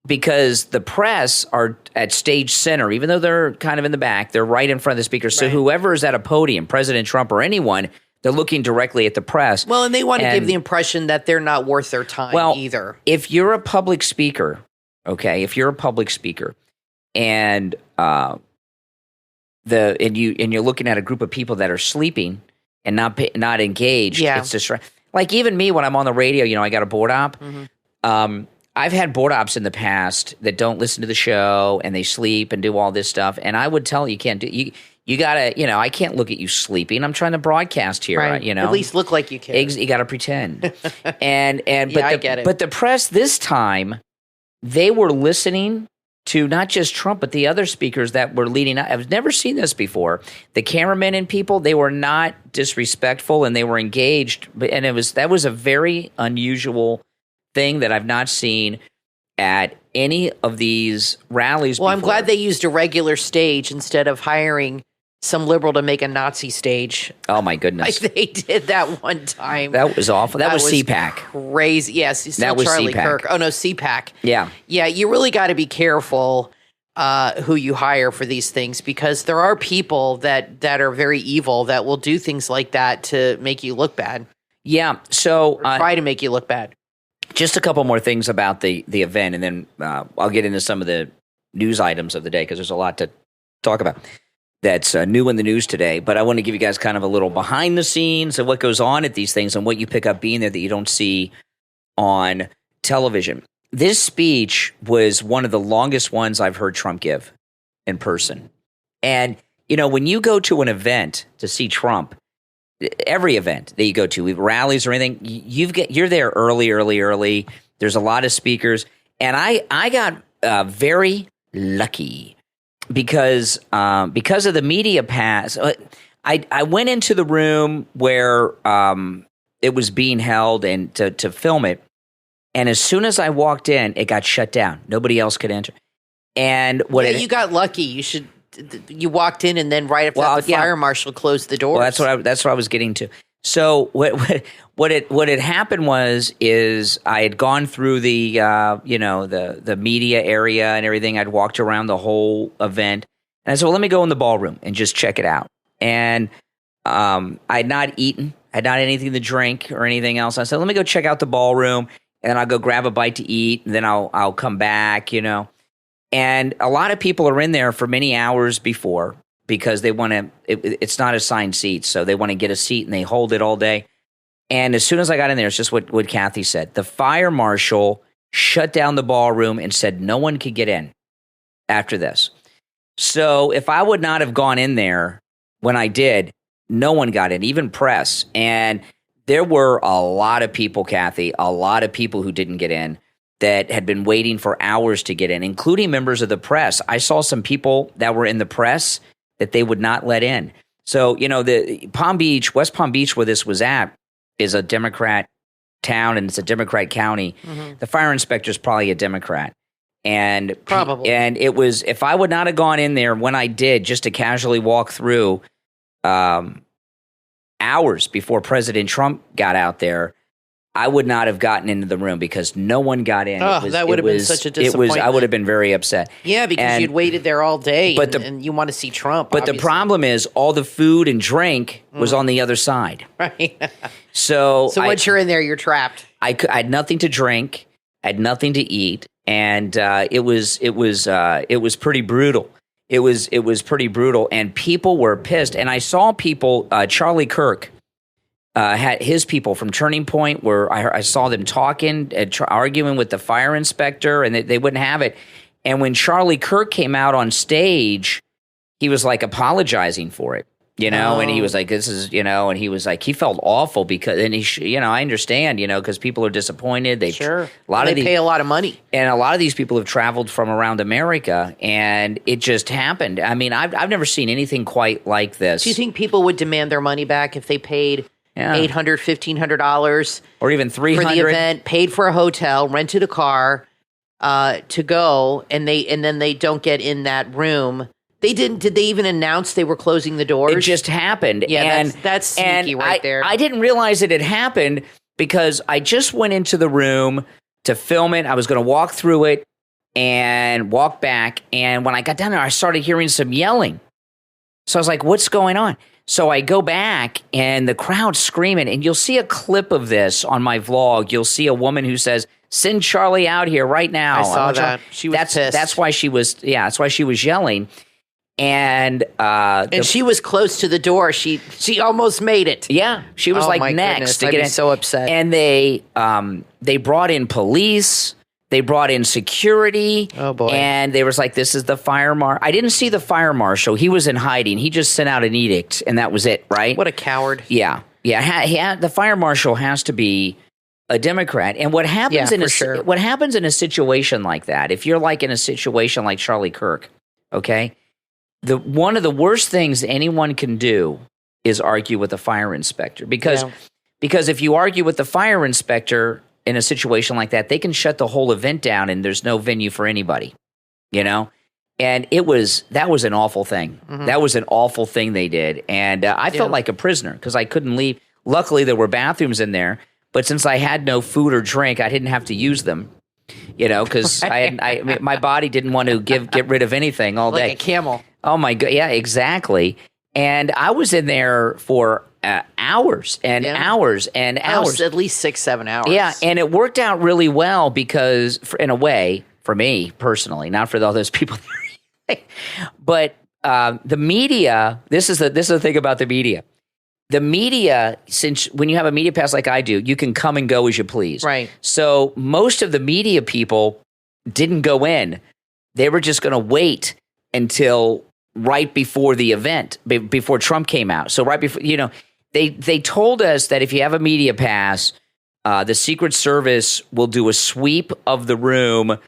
Because the press are at stage center, even though they're kind of in the back, they're right in front of the speaker. So whoever is at a podium, President Trump or anyone, they're looking directly at the press. Well, and they want to give the impression that they're not worth their time either. If you're a public speaker, and you're looking at a group of people that are sleeping and not engaged, it's distracting. Like even me when I'm on the radio, I got a board op. I've had board ops in the past that don't listen to the show and they sleep and do all this stuff. And I would tell you can't do you gotta, I can't look at you sleeping. I'm trying to broadcast here, At least look like you can. You gotta pretend. I get it. But the press this time, they were listening to not just Trump, but the other speakers that were leading up. I've never seen this before. The cameramen and people, they were not disrespectful and they were engaged. And that was a very unusual thing that I've not seen at any of these rallies before. I'm glad they used a regular stage instead of hiring some liberal to make a Nazi stage. Oh, my goodness. Like they did that one time. That was awful. That was CPAC. Crazy. Yes, still that was Charlie CPAC. Kirk. Oh, no, CPAC. Yeah. Yeah, you really got to be careful who you hire for these things because there are people that are very evil that will do things like that to make you look bad. Yeah, so... try to make you look bad. Just a couple more things about the event, and then I'll get into some of the news items of the day because there's a lot to talk about that's new in the news today. But I want to give you guys kind of a little behind the scenes of what goes on at these things and what you pick up being there that you don't see on television. This speech was one of the longest ones I've heard Trump give in person. And, you know, when you go to an event to see Trump, every event that you go to, rallies or anything, you're there early. There's a lot of speakers. And I got very lucky because of the media pass. I went into the room where it was being held and to film it. And as soon as I walked in, it got shut down. Nobody else could enter. And you got lucky. You walked in and then right after that, the fire marshal closed the doors. Well, that's what I was getting to. So what had happened is I had gone through the media area and everything. I'd walked around the whole event, and I said, "Well, let me go in the ballroom and just check it out." And I had not eaten, had not anything to drink or anything else. I said, "Let me go check out the ballroom, and then I'll go grab a bite to eat, and then I'll come back." And a lot of people are in there for many hours before because they want to, it's not assigned seats. So they want to get a seat and they hold it all day. And as soon as I got in there, it's just what Kathy said. The fire marshal shut down the ballroom and said no one could get in after this. So if I would not have gone in there when I did, no one got in, even press. And there were a lot of people, Kathy, a lot of people who didn't get in that had been waiting for hours to get in, including members of the press. I saw some people that were in the press that they would not let in. So, the West Palm Beach, where this was at, is a Democrat town and it's a Democrat county. Mm-hmm. The fire inspector is probably a Democrat. And probably. And it was, if I would not have gone in there when I did, just to casually walk through hours before President Trump got out there, I would not have gotten into the room because no one got in. That would have been such a disappointment. I would have been very upset. Yeah, because you'd waited there all day and you want to see Trump. But obviously. The problem is all the food and drink was on the other side. Right. So once you're in there, you're trapped. I had nothing to drink. I had nothing to eat. And it was pretty brutal. It was pretty brutal. And people were pissed. And I saw people, Charlie Kirk, had his people from Turning Point where I saw them talking, arguing with the fire inspector, and they wouldn't have it. And when Charlie Kirk came out on stage, he was like apologizing for it, and he was like, this is, and he was like, he felt awful because, and I understand, because people are disappointed. They pay a lot of money. And a lot of these people have traveled from around America, and it just happened. I mean, I've never seen anything quite like this. Do you think people would demand their money back if they paid $800, $1,500, or even $300 for the event, paid for a hotel, rented a car to go, and then they don't get in that room? They didn't. Did they even announce they were closing the doors? It just happened. Yeah, and that's sneaky right there. I didn't realize it had happened because I just went into the room to film it. I was going to walk through it and walk back, and when I got down there, I started hearing some yelling. So I was like, "What's going on?" So I go back and the crowd's screaming, and you'll see a clip of this on my vlog. You'll see a woman who says, "Send Charlie out here right now." I saw that. She was pissed. That's why she was. Yeah, that's why she was yelling. And she was close to the door. She almost made it. Yeah, she was like next to get in. So upset. And they brought in police. They brought in security. Oh, boy. And they was like, this is the fire marshal. I didn't see the fire marshal. He was in hiding. He just sent out an edict, and that was it, right? What a coward. Yeah. The fire marshal has to be a Democrat. And what happens what happens in a situation like that, if you're like in a situation like Charlie Kirk, okay, one of the worst things anyone can do is argue with a fire inspector because if you argue with the fire inspector in a situation like that, they can shut the whole event down and there's no venue for anybody, you know? And that was an awful thing. Mm-hmm. That was an awful thing they did. And I felt like a prisoner because I couldn't leave. Luckily, there were bathrooms in there. But since I had no food or drink, I didn't have to use them, you know, because my body didn't want to get rid of anything all day. Like a camel. Oh, my God. Yeah, exactly. And I was in there for hours and hours and hours. At least 6-7 hours. Yeah, and it worked out really well because, in a way, for me personally, not for all those people. But the media, this is the thing about the media. The media, since when you have a media pass like I do, you can come and go as you please. Right. So most of the media people didn't go in. They were just going to wait until right before the event, before Trump came out. So right before, you know, they told us that if you have a media pass, the Secret Service will do a sweep of the room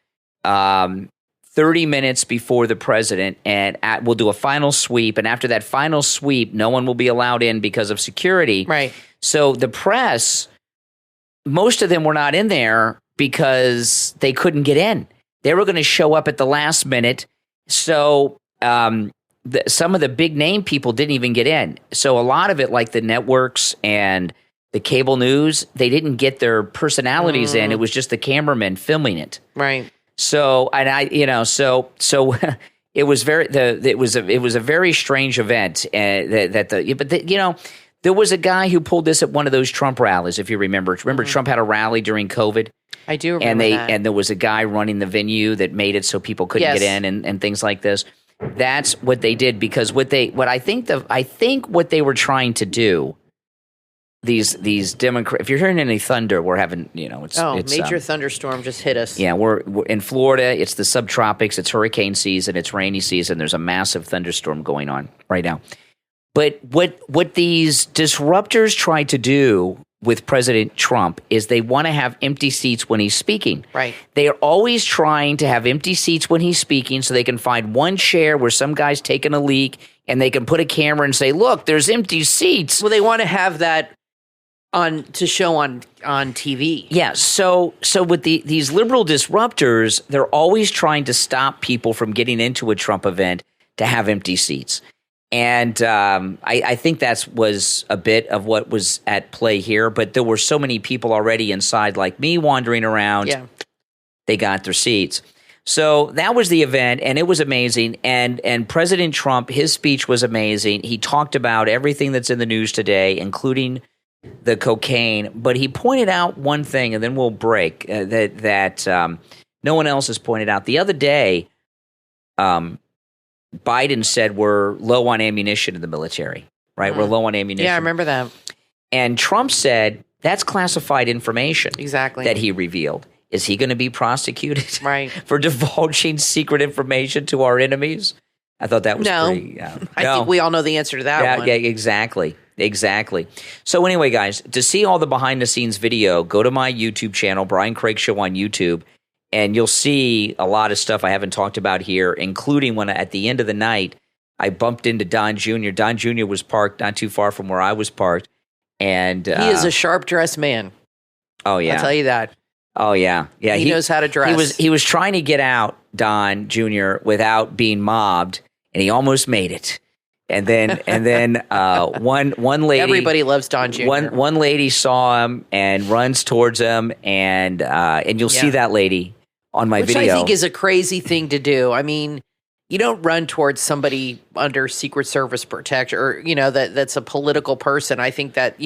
30 minutes before the president, and we'll do a final sweep. And after that final sweep, no one will be allowed in because of security. Right. So the press, most of them were not in there because they couldn't get in. They were going to show up at the last minute. So some of the big name people didn't even get in. So a lot of it, like the networks and the cable news, they didn't get their personalities in. It was just the cameramen filming it. Right. So, and I, you know, so it was it was a very strange event. You know, there was a guy who pulled this at one of those Trump rallies, if you remember. Remember, Trump had a rally during COVID. I do remember that. And there was a guy running the venue that made it so people couldn't get in and things like this. That's what they did because I think what they were trying to do. These Democrats. If you're hearing any thunder, we're having, you know, it's major thunderstorm just hit us. Yeah, we're in Florida. It's the subtropics. It's hurricane season. It's rainy season. There's a massive thunderstorm going on right now. But what these disruptors try to do with President Trump is they want to have empty seats when he's speaking. Right. They are always trying to have empty seats when he's speaking so they can find one chair where some guy's taking a leak and they can put a camera and say, "Look, there's empty seats." Well, they want to have that to show on TV. Yeah, so with these liberal disruptors, they're always trying to stop people from getting into a Trump event to have empty seats. And I think that was a bit of what was at play here, but there were so many people already inside like me wandering around. Yeah. They got their seats. So that was the event, and it was amazing. And President Trump, his speech was amazing. He talked about everything that's in the news today, including the cocaine, but he pointed out one thing, and then we'll break, that no one else has pointed out. The other day, Biden said we're low on ammunition in the military, right? We're low on ammunition. Yeah, I remember that. And Trump said that's classified information. Exactly. That he revealed. Is he going to be prosecuted for divulging secret information to our enemies? I thought that was pretty. I think we all know the answer to that one. Yeah, exactly. So anyway, guys, to see all the behind-the-scenes video, go to my YouTube channel, Brian Craig Show on YouTube, and you'll see a lot of stuff I haven't talked about here, including when at the end of the night, I bumped into Don Jr. Don Jr. was parked not too far from where I was parked. And he is a sharp-dressed man. Oh, yeah. I'll tell you that. Oh, yeah. Yeah, he knows how to dress. He was trying to get out, Don Jr., without being mobbed, and he almost made it. And then one lady. Everybody loves Don Jr. One lady saw him and runs towards him, and you'll see that lady on my video. Which I think is a crazy thing to do. I mean, you don't run towards somebody under Secret Service protection, or that's a political person. I think that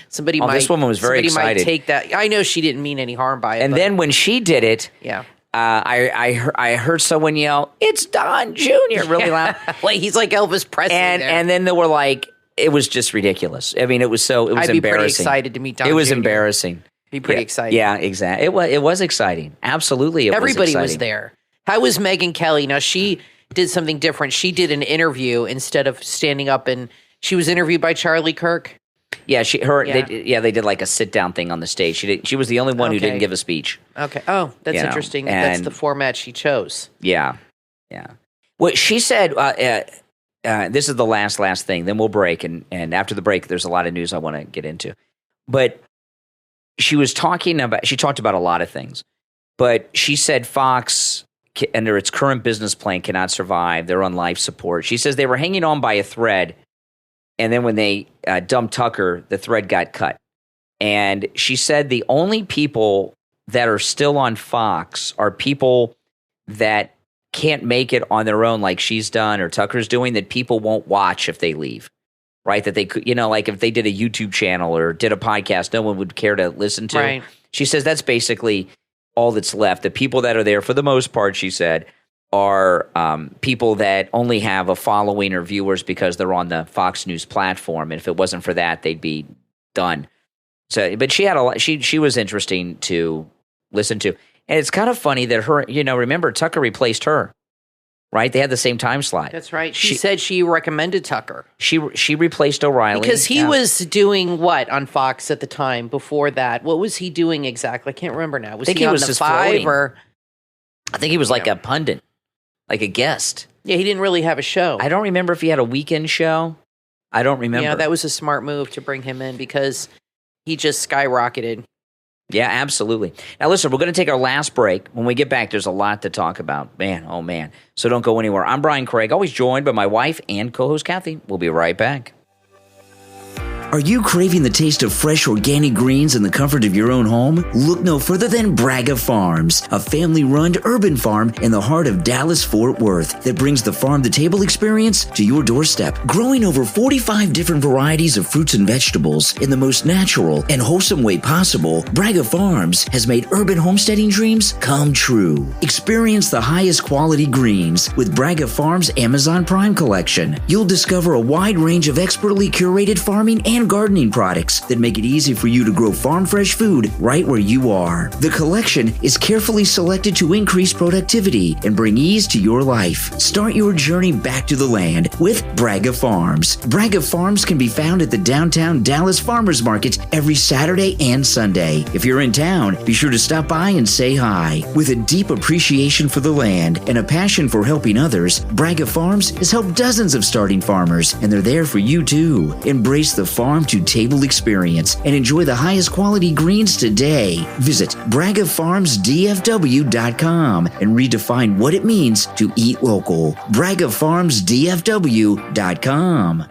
somebody might. This woman was very excited. Might take that. I know she didn't mean any harm by it. And then when she did it, I heard someone yell, "It's Don Jr." really loud. Like he's like Elvis Presley. And then they were like, it was just ridiculous. I mean, it was embarrassing. I'd be pretty excited to meet Don Jr. It was embarrassing. Be pretty excited. Yeah, exactly. It was exciting. Absolutely, everybody was there. How was Megyn Kelly? Now she did something different. She did an interview instead of standing up, and she was interviewed by Charlie Kirk. Yeah, they did like a sit down thing on the stage. She was the only one who didn't give a speech. Okay. Oh, that's interesting. That's the format she chose. Yeah. Well, she said, this is the last thing, then we'll break. And after the break, there's a lot of news I want to get into. But she talked about a lot of things. But she said Fox, under its current business plan, cannot survive. They're on life support. She says they were hanging on by a thread. And then when they dumped Tucker, the thread got cut. And she said the only people that are still on Fox are people that can't make it on their own like she's done or Tucker's doing, that people won't watch if they leave, right? That they could, like if they did a YouTube channel or did a podcast, no one would care to listen to. Right. She says that's basically all that's left. The people that are there, for the most part, she said, are people that only have a following or viewers because they're on the Fox News platform. And if it wasn't for that, they'd be done. So, but she had a lot. She was interesting to listen to, and it's kind of funny that her. Remember Tucker replaced her, right? They had the same time slot. That's right. She said she recommended Tucker. She replaced O'Reilly because he was doing what on Fox at the time before that. What was he doing exactly? I can't remember now. Was he on the Five or? I think he was like a pundit. Like a guest. Yeah, he didn't really have a show. I don't remember if he had a weekend show. I don't remember. Yeah, that was a smart move to bring him in because he just skyrocketed. Yeah, absolutely. Now listen, we're going to take our last break. When we get back, there's a lot to talk about. Man, oh man. So don't go anywhere. I'm Brian Craig, always joined by my wife and co-host Kathy. We'll be right back. Are you craving the taste of fresh organic greens in the comfort of your own home? Look no further than Braga Farms, a family-run urban farm in the heart of Dallas-Fort Worth that brings the farm-to-table experience to your doorstep. Growing over 45 different varieties of fruits and vegetables in the most natural and wholesome way possible, Braga Farms has made urban homesteading dreams come true. Experience the highest quality greens with Braga Farms' Amazon Prime collection. You'll discover a wide range of expertly curated farming and gardening products that make it easy for you to grow farm-fresh food right where you are. The collection is carefully selected to increase productivity and bring ease to your life. Start your journey back to the land with Braga Farms. Braga Farms can be found at the downtown Dallas Farmers Market every Saturday and Sunday. If you're in town, be sure to stop by and say hi. With a deep appreciation for the land and a passion for helping others, Braga Farms has helped dozens of starting farmers, and they're there for you too. Embrace the farm-to-table experience and enjoy the highest quality greens today. Visit BragaFarmsDFW.com and redefine what it means to eat local. BragaFarmsDFW.com.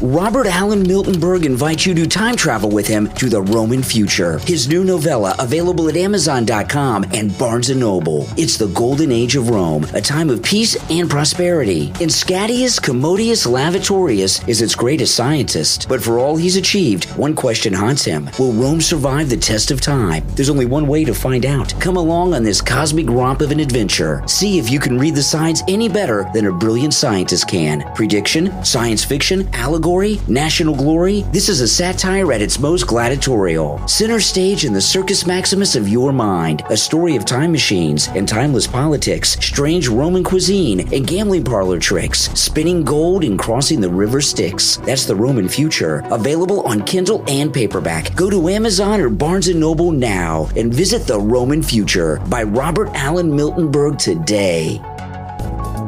Robert Allen Miltenberg invites you to time travel with him to the Roman future. His new novella, available at Amazon.com and Barnes & Noble. It's the golden age of Rome, a time of peace and prosperity. Inscatius Commodius Lavatorius is its greatest scientist, but for all he's achieved, one question haunts him. Will Rome survive the test of time? There's only one way to find out. Come along on this cosmic romp of an adventure. See if you can read the signs any better than a brilliant scientist can. Prediction, science fiction, allegory, national glory. This is a satire at its most gladiatorial. Center stage in the Circus Maximus of your mind. A story of time machines and timeless politics, strange Roman cuisine and gambling parlor tricks, spinning gold and crossing the river Styx. That's the Roman future. Available on Kindle and paperback. Go to Amazon or Barnes & Noble now and visit The Roman Future by Robert Allen Miltenberg today.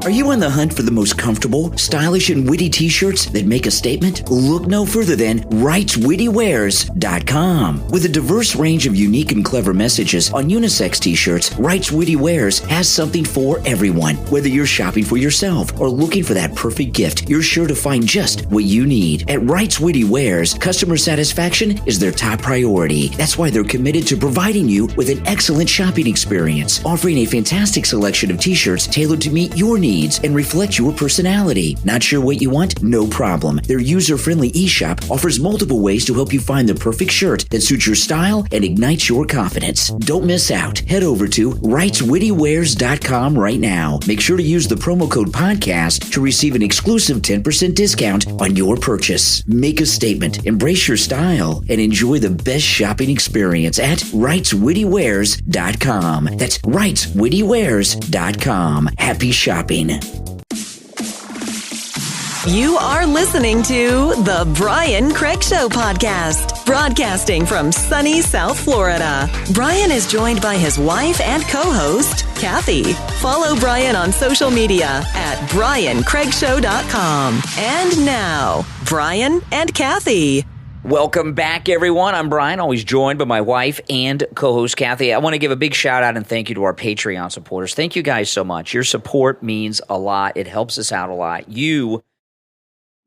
Are you on the hunt for the most comfortable, stylish, and witty t-shirts that make a statement? Look no further than WrightsWittyWears.com. With a diverse range of unique and clever messages on unisex t-shirts, Wrights Witty Wears has something for everyone. Whether you're shopping for yourself or looking for that perfect gift, you're sure to find just what you need. At Wrights Witty Wears, customer satisfaction is their top priority. That's why they're committed to providing you with an excellent shopping experience, offering a fantastic selection of t-shirts tailored to meet your needs and reflect your personality. Not sure what you want? No problem. Their user-friendly eShop offers multiple ways to help you find the perfect shirt that suits your style and ignites your confidence. Don't miss out. Head over to WrightsWittyWears.com right now. Make sure to use the promo code podcast to receive an exclusive 10% discount on your purchase. Make a statement, embrace your style, and enjoy the best shopping experience at WrightsWittyWears.com. That's WrightsWittyWears.com. Happy shopping. You are listening to the Brian Craig Show podcast, broadcasting from sunny South Florida. Brian is joined by his wife and co-host, Kathy. Follow Brian on social media at briancraigshow.com. And now, Brian and Kathy. Welcome back, everyone. I'm Brian, always joined by my wife and co-host, Kathy. I want to give a big shout out and thank you to our Patreon supporters. Thank you guys so much. Your support means a lot. It helps us out a lot. You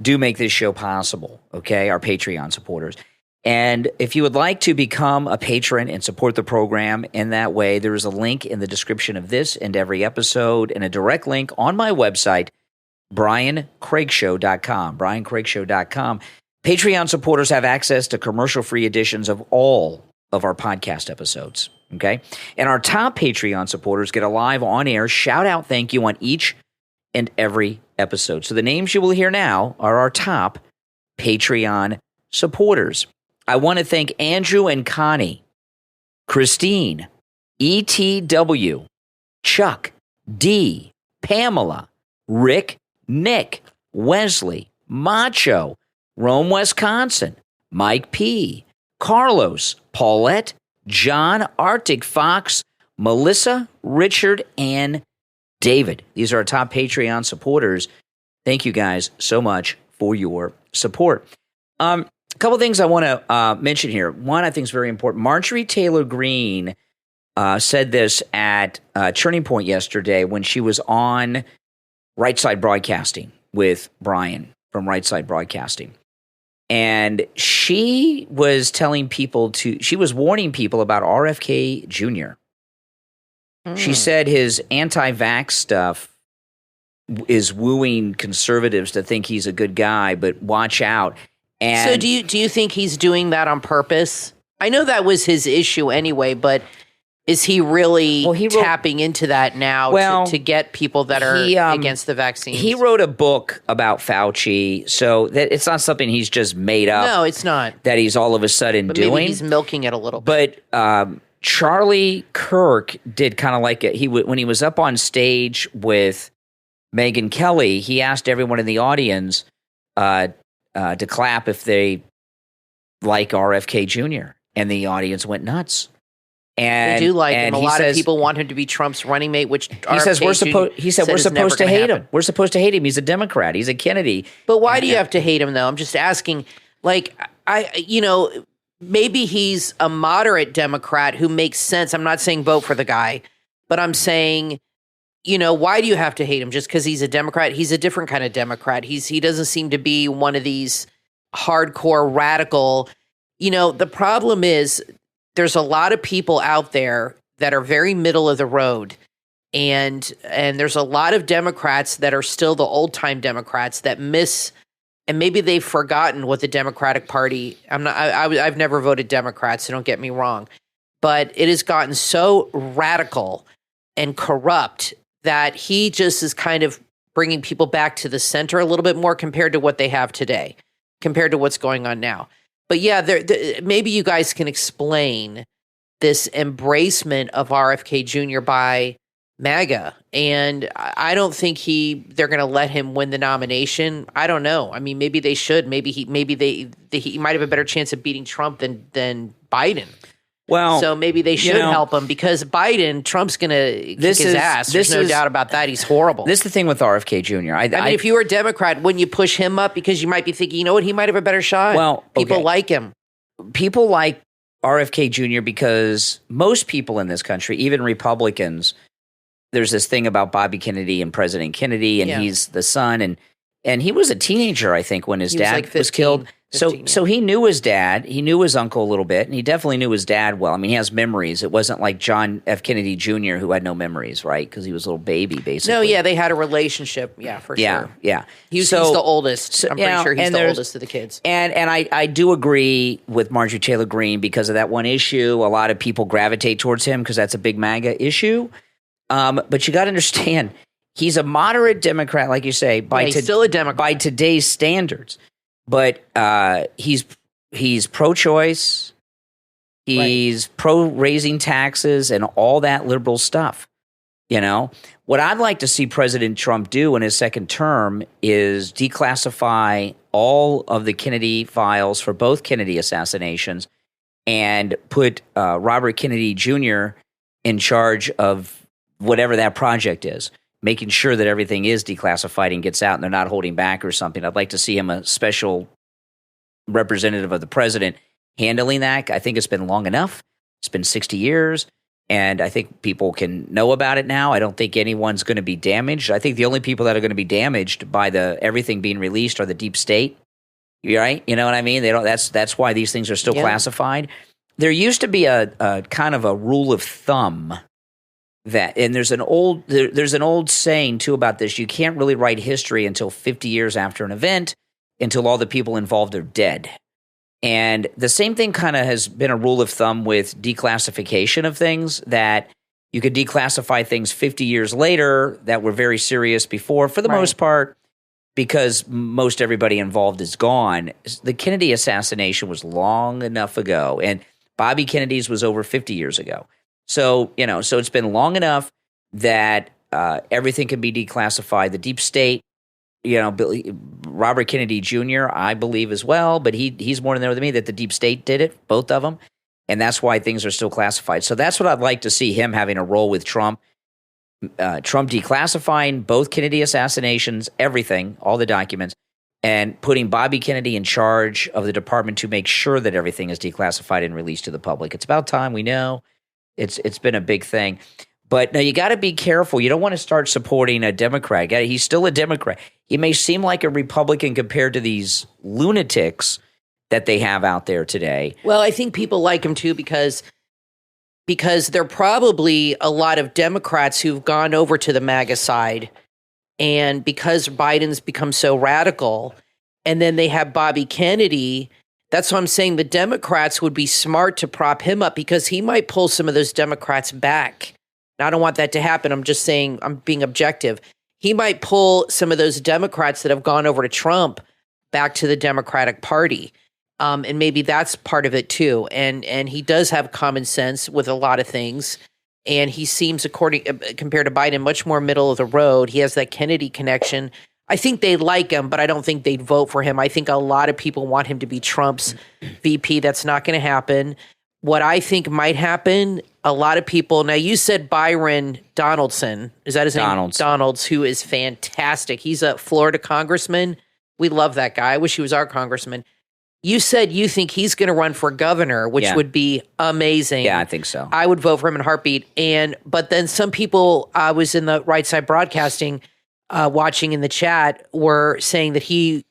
do make this show possible, okay, our Patreon supporters. And if you would like to become a patron and support the program in that way, there is a link in the description of this and every episode and a direct link on my website, briancraigshow.com, briancraigshow.com. Patreon supporters have access to commercial-free editions of all of our podcast episodes, okay? And our top Patreon supporters get a live on-air shout-out thank you on each and every episode. So the names you will hear now are our top Patreon supporters. I want to thank Andrew and Connie, Christine, ETW, Chuck, D, Pamela, Rick, Nick, Wesley, Macho, Rome, Wisconsin, Mike P, Carlos, Paulette, John, Arctic Fox, Melissa, Richard, and David. These are our top Patreon supporters. Thank you guys so much for your support. A couple things I want to mention here. One, I think is very important. Marjorie Taylor Greene said this at Turning Point yesterday when she was on Right Side Broadcasting with Brian from Right Side Broadcasting. And she was telling people she was warning people about RFK Jr. She said his anti-vax stuff is wooing conservatives to think he's a good guy, but watch out. And so do you think he's doing that on purpose? I know that was his issue anyway, but is he really tapping into that now to get people that are against the vaccines? He wrote a book about Fauci, so that it's not something he's just made up. No, it's not. That he's all of a sudden doing. Maybe he's milking it a little bit. But Charlie Kirk did kind of like it. When he was up on stage with Megyn Kelly, he asked everyone in the audience to clap if they like RFK Jr., and the audience went nuts. And they do like him. A lot of people want him to be Trump's running mate, which he says we're supposed to hate him. We're supposed to hate him. He's a Democrat. He's a Kennedy. But why do you have to hate him, though? I'm just asking. Maybe he's a moderate Democrat who makes sense. I'm not saying vote for the guy, but I'm saying, why do you have to hate him? Just because he's a Democrat? He's a different kind of Democrat. He doesn't seem to be one of these hardcore radical. The problem is there's a lot of people out there that are very middle of the road, and there's a lot of Democrats that are still the old-time Democrats that miss, and maybe they've forgotten what the Democratic Party. I've never voted Democrat, so don't get me wrong, but it has gotten so radical and corrupt that he just is kind of bringing people back to the center a little bit more compared to what they have today, compared to what's going on now. But yeah, maybe you guys can explain this embracement of RFK Jr. by MAGA. And I don't think they're going to let him win the nomination. I don't know. I mean, maybe they should. Maybe he might have a better chance of beating Trump than Biden. Well, so maybe they should help him, because Trump's going to kick his ass. There's no doubt about that. He's horrible. This is the thing with RFK Jr. I mean, if you were a Democrat, wouldn't you push him up? Because you might be thinking, you know what, he might have a better shot. Well, people like him. People like RFK Jr. because most people in this country, even Republicans, there's this thing about Bobby Kennedy and President Kennedy, and he's the son, and he was a teenager, I think, when his dad was killed. So he knew his dad, he knew his uncle a little bit, and he definitely knew his dad well. I mean, he has memories. It wasn't like John F. Kennedy Jr., who had no memories, right? Because he was a little baby, basically. No, yeah, they had a relationship, for sure. Yeah. He's the oldest. I'm pretty sure he's the oldest of the kids. And I do agree with Marjorie Taylor Greene because of that one issue. A lot of people gravitate towards him because that's a big MAGA issue. But you got to understand, he's a moderate Democrat, like you say, he's still a Democrat by today's standards. But he's pro-choice, he's pro-raising taxes and all that liberal stuff. You know, what I'd like to see President Trump do in his second term is declassify all of the Kennedy files for both Kennedy assassinations and put Robert Kennedy Jr. in charge of whatever that project is, making sure that everything is declassified and gets out and they're not holding back or something. I'd like to see him a special representative of the president handling that. I think it's been long enough. It's been 60 years. And I think people can know about it now. I don't think anyone's going to be damaged. I think the only people that are going to be damaged by everything being released are the deep state. You're right? You know what I mean? They don't. That's why these things are still classified. There used to be a kind of a rule of thumb that, and there's an old saying too about this. You can't really write history until 50 years after an event, until all the people involved are dead. And the same thing kind of has been a rule of thumb with declassification of things, that you could declassify things 50 years later that were very serious before, for the most part, because most everybody involved is gone. The Kennedy assassination was long enough ago, and Bobby Kennedy's was over 50 years ago. So, so it's been long enough that everything can be declassified. The deep state, Robert Kennedy Jr., I believe as well, but he's more in there with me that the deep state did it, both of them, and that's why things are still classified. So that's what I'd like to see, him having a role with Trump. Trump declassifying both Kennedy assassinations, everything, all the documents, and putting Bobby Kennedy in charge of the department to make sure that everything is declassified and released to the public. It's about time. We know it's been a big thing. But now you got to be careful. You don't want to start supporting a Democrat. He's still a Democrat. He may seem like a Republican compared to these lunatics that they have out there today. Well, I think people like him too because there are probably a lot of Democrats who've gone over to the MAGA side, and because Biden's become so radical, and then they have Bobby Kennedy. That's why I'm saying the Democrats would be smart to prop him up, because he might pull some of those Democrats back. And I don't want that to happen. I'm just saying, I'm being objective. He might pull some of those Democrats that have gone over to Trump back to the Democratic Party. And maybe that's part of it too. And he does have common sense with a lot of things. And he seems, compared to Biden, much more middle of the road. He has that Kennedy connection. I think they like him, but I don't think they'd vote for him. I think a lot of people want him to be Trump's VP. That's not going to happen. What I think might happen, a lot of people, now you said Byron Donaldson, is that his name? Donalds, who is fantastic. He's a Florida congressman. We love that guy. I wish he was our congressman. You said you think he's going to run for governor, which would be amazing. Yeah, I think so. I would vote for him in a heartbeat. But then some people, I was in the Right Side Broadcasting, watching in the chat, were saying that he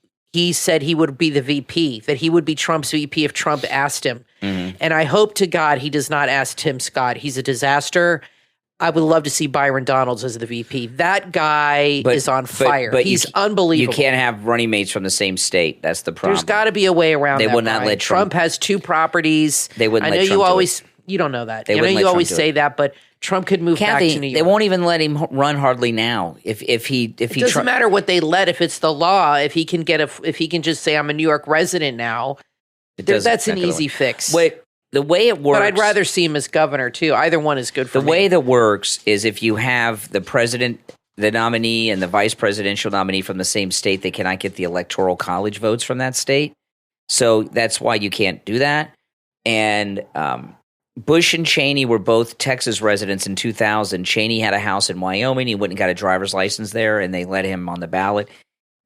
said he would be the VP, that he would be Trump's VP if Trump asked him. Mm-hmm. And I hope to God he does not ask Tim Scott. He's a disaster. I would love to see Byron Donalds as the VP. That guy is on fire. But he's unbelievable. You can't have running mates from the same state. That's the problem. There's got to be a way around that. They would not let Trump has two properties. They wouldn't let Trump you always you don't know that. I know you always say that, but Trump could move back to New York. They won't even let him run hardly now. If he doesn't matter what they let, if it's the law, if he can just say I'm a New York resident now, that's an easy fix. The way it works, but I'd rather see him as governor too. Either one is good for me. The way that works is if you have the president, the nominee, and the vice presidential nominee from the same state, they cannot get the electoral college votes from that state. So that's why you can't do that. And Bush and Cheney were both Texas residents in 2000. Cheney had a house in Wyoming. He went and got a driver's license there, and they let him on the ballot.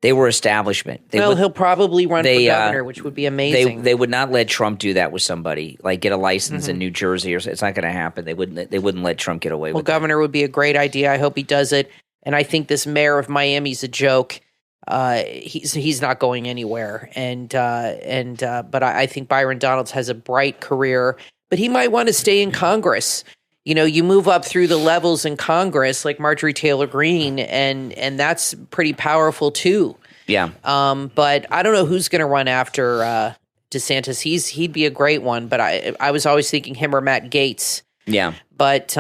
They were establishment. He'll probably run for governor, which would be amazing. They would not let Trump do that with somebody, like get a license in New Jersey, or it's not going to happen. They wouldn't let Trump get away with it. Well, governor would be a great idea. I hope he does it. And I think this mayor of Miami's a joke. He's not going anywhere. But I think Byron Donalds has a bright career. But he might want to stay in Congress. You move up through the levels in Congress, like Marjorie Taylor Greene, and that's pretty powerful too. Yeah. But I don't know who's going to run after DeSantis. He'd be a great one, but I was always thinking him or Matt Gaetz. Yeah. But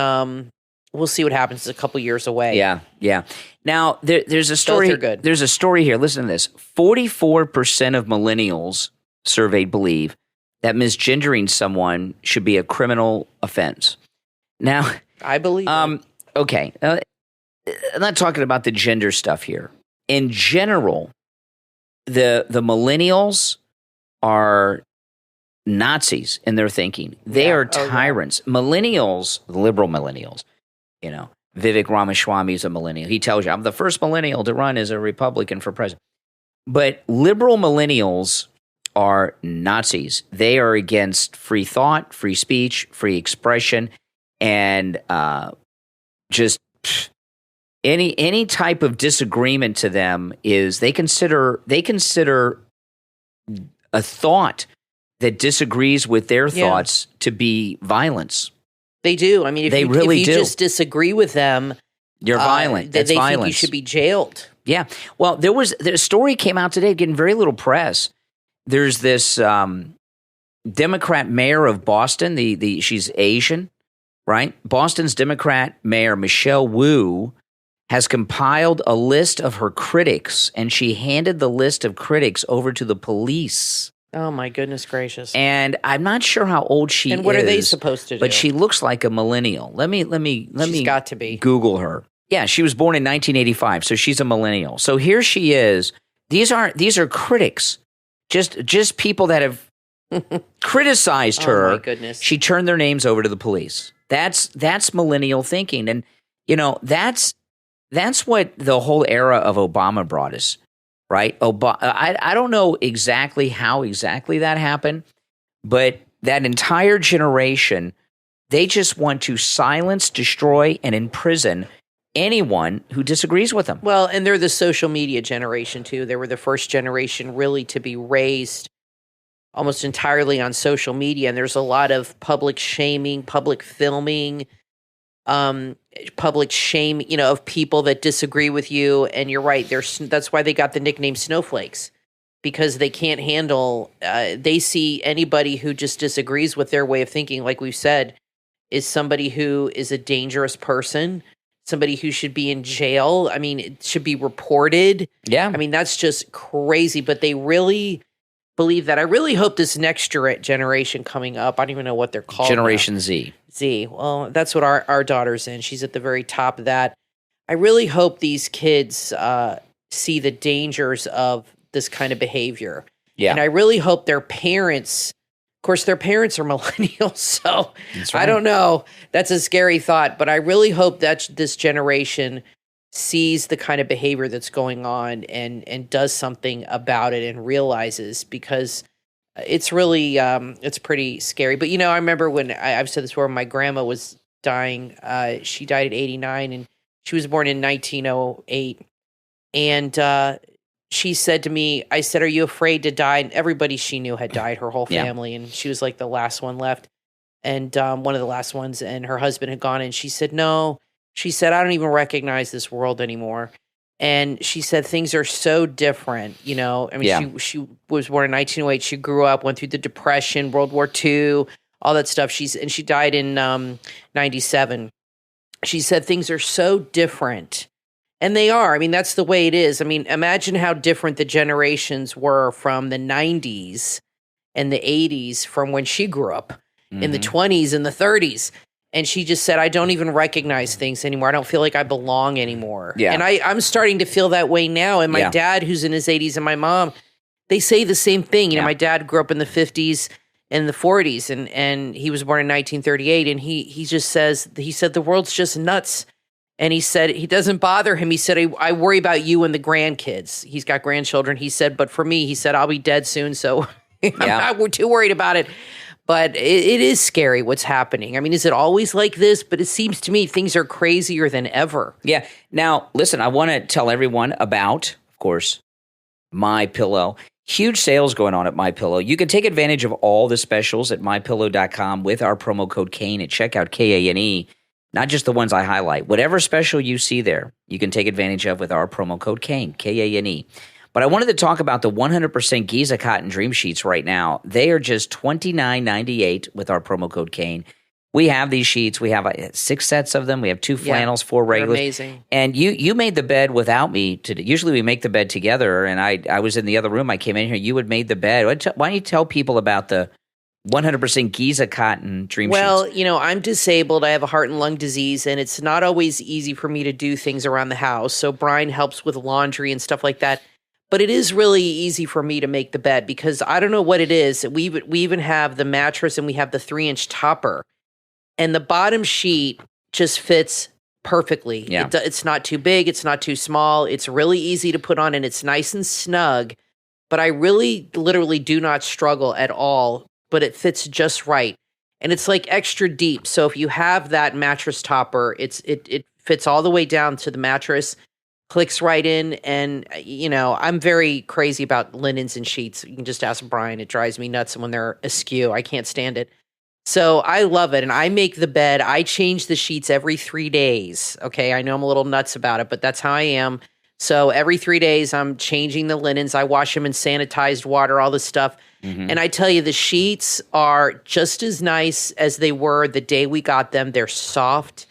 we'll see what happens. It's a couple years away. Yeah, yeah. Now there's a story. Both are good. There's a story here. Listen to this: 44% of millennials surveyed believe that misgendering someone should be a criminal offense. Now, I believe okay, I'm not talking about the gender stuff here. In general, the millennials are Nazis in their thinking. They are tyrants. Millennials, liberal millennials, Vivek Ramaswamy is a millennial. He tells you, I'm the first millennial to run as a Republican for president. But liberal millennials are Nazis. They are against free thought, free speech, free expression, and just any type of disagreement to them is they consider a thought that disagrees with their thoughts to be violence. They do. I mean, if you just disagree with them, you're violent. That's they violence. Think you should be jailed. Yeah. Well, the story came out today, getting very little press. There's this Democrat mayor of Boston. She's Asian, right? Boston's Democrat mayor, Michelle Wu, has compiled a list of her critics, and she handed the list of critics over to the police. Oh, my goodness gracious. And I'm not sure how old she is. And what are they supposed to do? But she looks like a millennial. Let me She's got to be. Google her. Yeah, she was born in 1985, so she's a millennial. So here she is. These are critics. Just people that have criticized her. Oh, my goodness. She turned their names over to the police. That's millennial thinking. And that's what the whole era of Obama brought us. Right? I don't know exactly how that happened, but that entire generation, they just want to silence, destroy, and imprison anyone who disagrees with them. Well, and they're the social media generation, too. They were the first generation really to be raised almost entirely on social media, and there's a lot of public shaming, public filming, public shame, of people that disagree with you. And you're right. That's why they got the nickname snowflakes, because they can't handle, they see anybody who just disagrees with their way of thinking, like we've said, is somebody who is a dangerous person, somebody who should be in jail. I mean, it should be reported. Yeah. I mean, that's just crazy, but they really believe that. I really hope this next generation coming up, I don't even know what they're called. Generation now. Z. Well, that's what our daughter's in. She's at the very top of that. I really hope these kids see the dangers of this kind of behavior. Yeah. And I really hope their parents, of course, their parents are millennials, so right. I don't know. That's a scary thought, but I really hope that this generation sees the kind of behavior that's going on and does something about it and realizes, because it's really, it's pretty scary. But, I remember when I've said this before, my grandma was dying. She died at 89 and she was born in 1908. And she said to me, I said, "Are you afraid to die?" And everybody she knew had died, her whole family. And she was like the last one left. And one of the last ones, and her husband had gone. And she said, "No." She said, "I don't even recognize this world anymore." And she said, things are so different, I mean, she was born in 1908. She grew up, went through the Depression, World War II, all that stuff. She died in 97. She said, things are so different. And they are. I mean, that's the way it is. I mean, imagine how different the generations were from the 90s and the 80s from when she grew up in the 20s and the 30s. And she just said, I don't even recognize things anymore. I don't feel like I belong anymore. Yeah. And I'm starting to feel that way now. And my dad, who's in his 80s, and my mom, they say the same thing. My dad grew up in the 50s and the 40s, and he was born in 1938. And he just said, the world's just nuts. And he said, he doesn't bother him. He said, I worry about you and the grandkids. He's got grandchildren. He said, but for me, he said, I'll be dead soon. So I'm not too worried about it. But it is scary what's happening. I mean, is it always like this? But it seems to me things are crazier than ever. Yeah. Now, listen, I want to tell everyone about, of course, MyPillow. Huge sales going on at MyPillow. You can take advantage of all the specials at MyPillow.com with our promo code Kane at checkout, Kane. Not just the ones I highlight. Whatever special you see there, you can take advantage of with our promo code Kane, Kane. But I wanted to talk about the 100% Giza Cotton Dream Sheets right now. They are just $29.98 with our promo code Kane. We have these sheets. We have 6 sets of them. We have 2 flannels, 4 regulars. Amazing. And you made the bed without me today. Usually we make the bed together, and I was in the other room. I came in here. You had made the bed. Why don't you tell people about the 100% Giza cotton dream sheets. Well, I'm disabled. I have a heart and lung disease, and it's not always easy for me to do things around the house. So Brian helps with laundry and stuff like that. But it is really easy for me to make the bed because I don't know what it is. We even have the mattress and we have the 3-inch topper. And the bottom sheet just fits perfectly. Yeah. It's not too big. It's not too small. It's really easy to put on, and it's nice and snug. But I really literally do not struggle at all. But it fits just right. And it's like extra deep. So if you have that mattress topper, it fits all the way down to the mattress, clicks right in. And, I'm very crazy about linens and sheets. You can just ask Brian. It drives me nuts when they're askew. I can't stand it. So I love it. And I make the bed. I change the sheets every 3 days. Okay. I know I'm a little nuts about it, but that's how I am. So every 3 days, I'm changing the linens. I wash them in sanitized water, all this stuff. Mm-hmm. And I tell you, the sheets are just as nice as they were the day we got them. They're soft.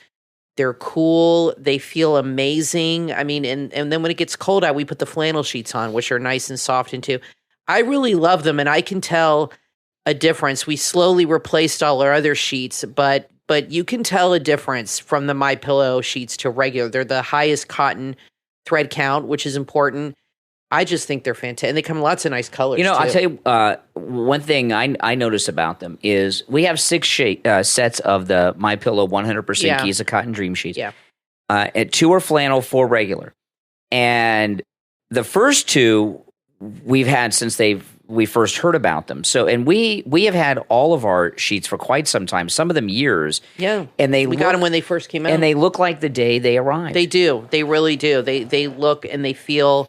They're cool. They feel amazing. I mean, and then when it gets cold out, we put the flannel sheets on, which are nice and soft too. I really love them, and I can tell a difference. We slowly replaced all our other sheets, but you can tell a difference from the MyPillow sheets to regular. They're the highest cotton thread count, which is important. I just think they're fantastic. And they come in lots of nice colors, too. I'll tell you, one thing I notice about them is we have 6 sets of the MyPillow 100% Giza cotton dream sheets. Yeah. And 2 are flannel, 4 regular. And the first 2 we've had since we first heard about them. So, and we have had all of our sheets for quite some time, some of them years. Yeah. And we got them when they first came out. And they look like the day they arrived. They do. They really do. They look and they feel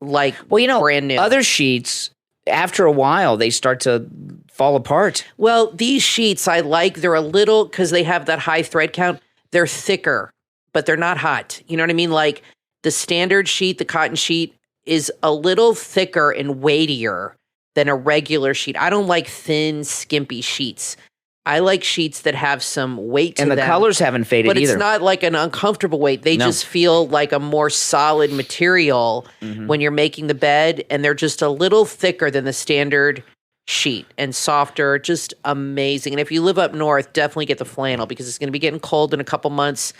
like brand new. Other sheets, after a while, they start to fall apart. Well, these sheets I like. They're a little, because they have that high thread count, they're thicker, but they're not hot. You know what I mean? Like the standard sheet, the cotton sheet, is a little thicker and weightier than a regular sheet. I don't like thin, skimpy sheets. I like sheets that have some weight to them. And the colors haven't faded either. But it's not like an uncomfortable weight. They just feel like a more solid material when you're making the bed, and they're just a little thicker than the standard sheet and softer. Just amazing. And if you live up north, definitely get the flannel because it's going to be getting cold in a couple months,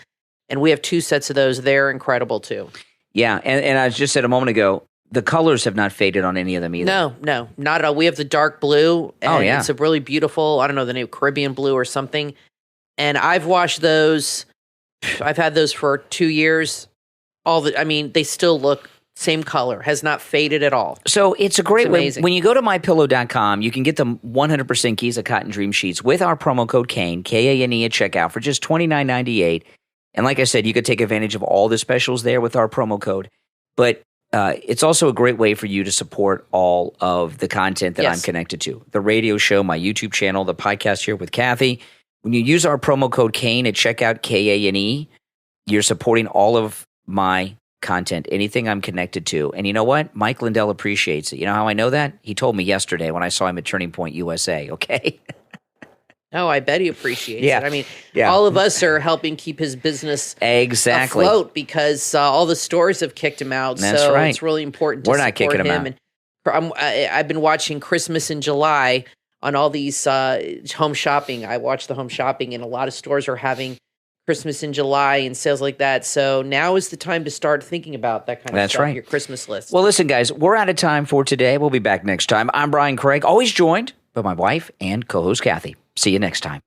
and we have 2 sets of those. They're incredible, too. Yeah, and I just said a moment ago, the colors have not faded on any of them either. No, not at all. We have the dark blue, and it's a really beautiful, I don't know the name, Caribbean blue or something. And I've washed those. I've had those for 2 years. They still look same color, has not faded at all. So it's a great way. When you go to mypillow.com, you can get the 100% Giza cotton dream sheets with our promo code Kane, Kane at checkout for just $29.98. And like I said, you could take advantage of all the specials there with our promo code. But it's also a great way for you to support all of the content that I'm connected to. The radio show, my YouTube channel, the podcast here with Kathy. When you use our promo code Kane at checkout, Kane, you're supporting all of my content, anything I'm connected to. And you know what? Mike Lindell appreciates it. You know how I know that? He told me yesterday when I saw him at Turning Point USA, okay? Oh, I bet he appreciates it. I mean, all of us are helping keep his business afloat because all the stores have kicked him out. That's so right. It's really important to We're not kicking him out. And I've been watching Christmas in July on all these home shopping. I watch the home shopping, and a lot of stores are having Christmas in July and sales like that. So now is the time to start thinking about that kind of stuff, your Christmas list. Well, listen, guys, we're out of time for today. We'll be back next time. I'm Brian Craig, always joined by my wife and co-host Kathy. See you next time.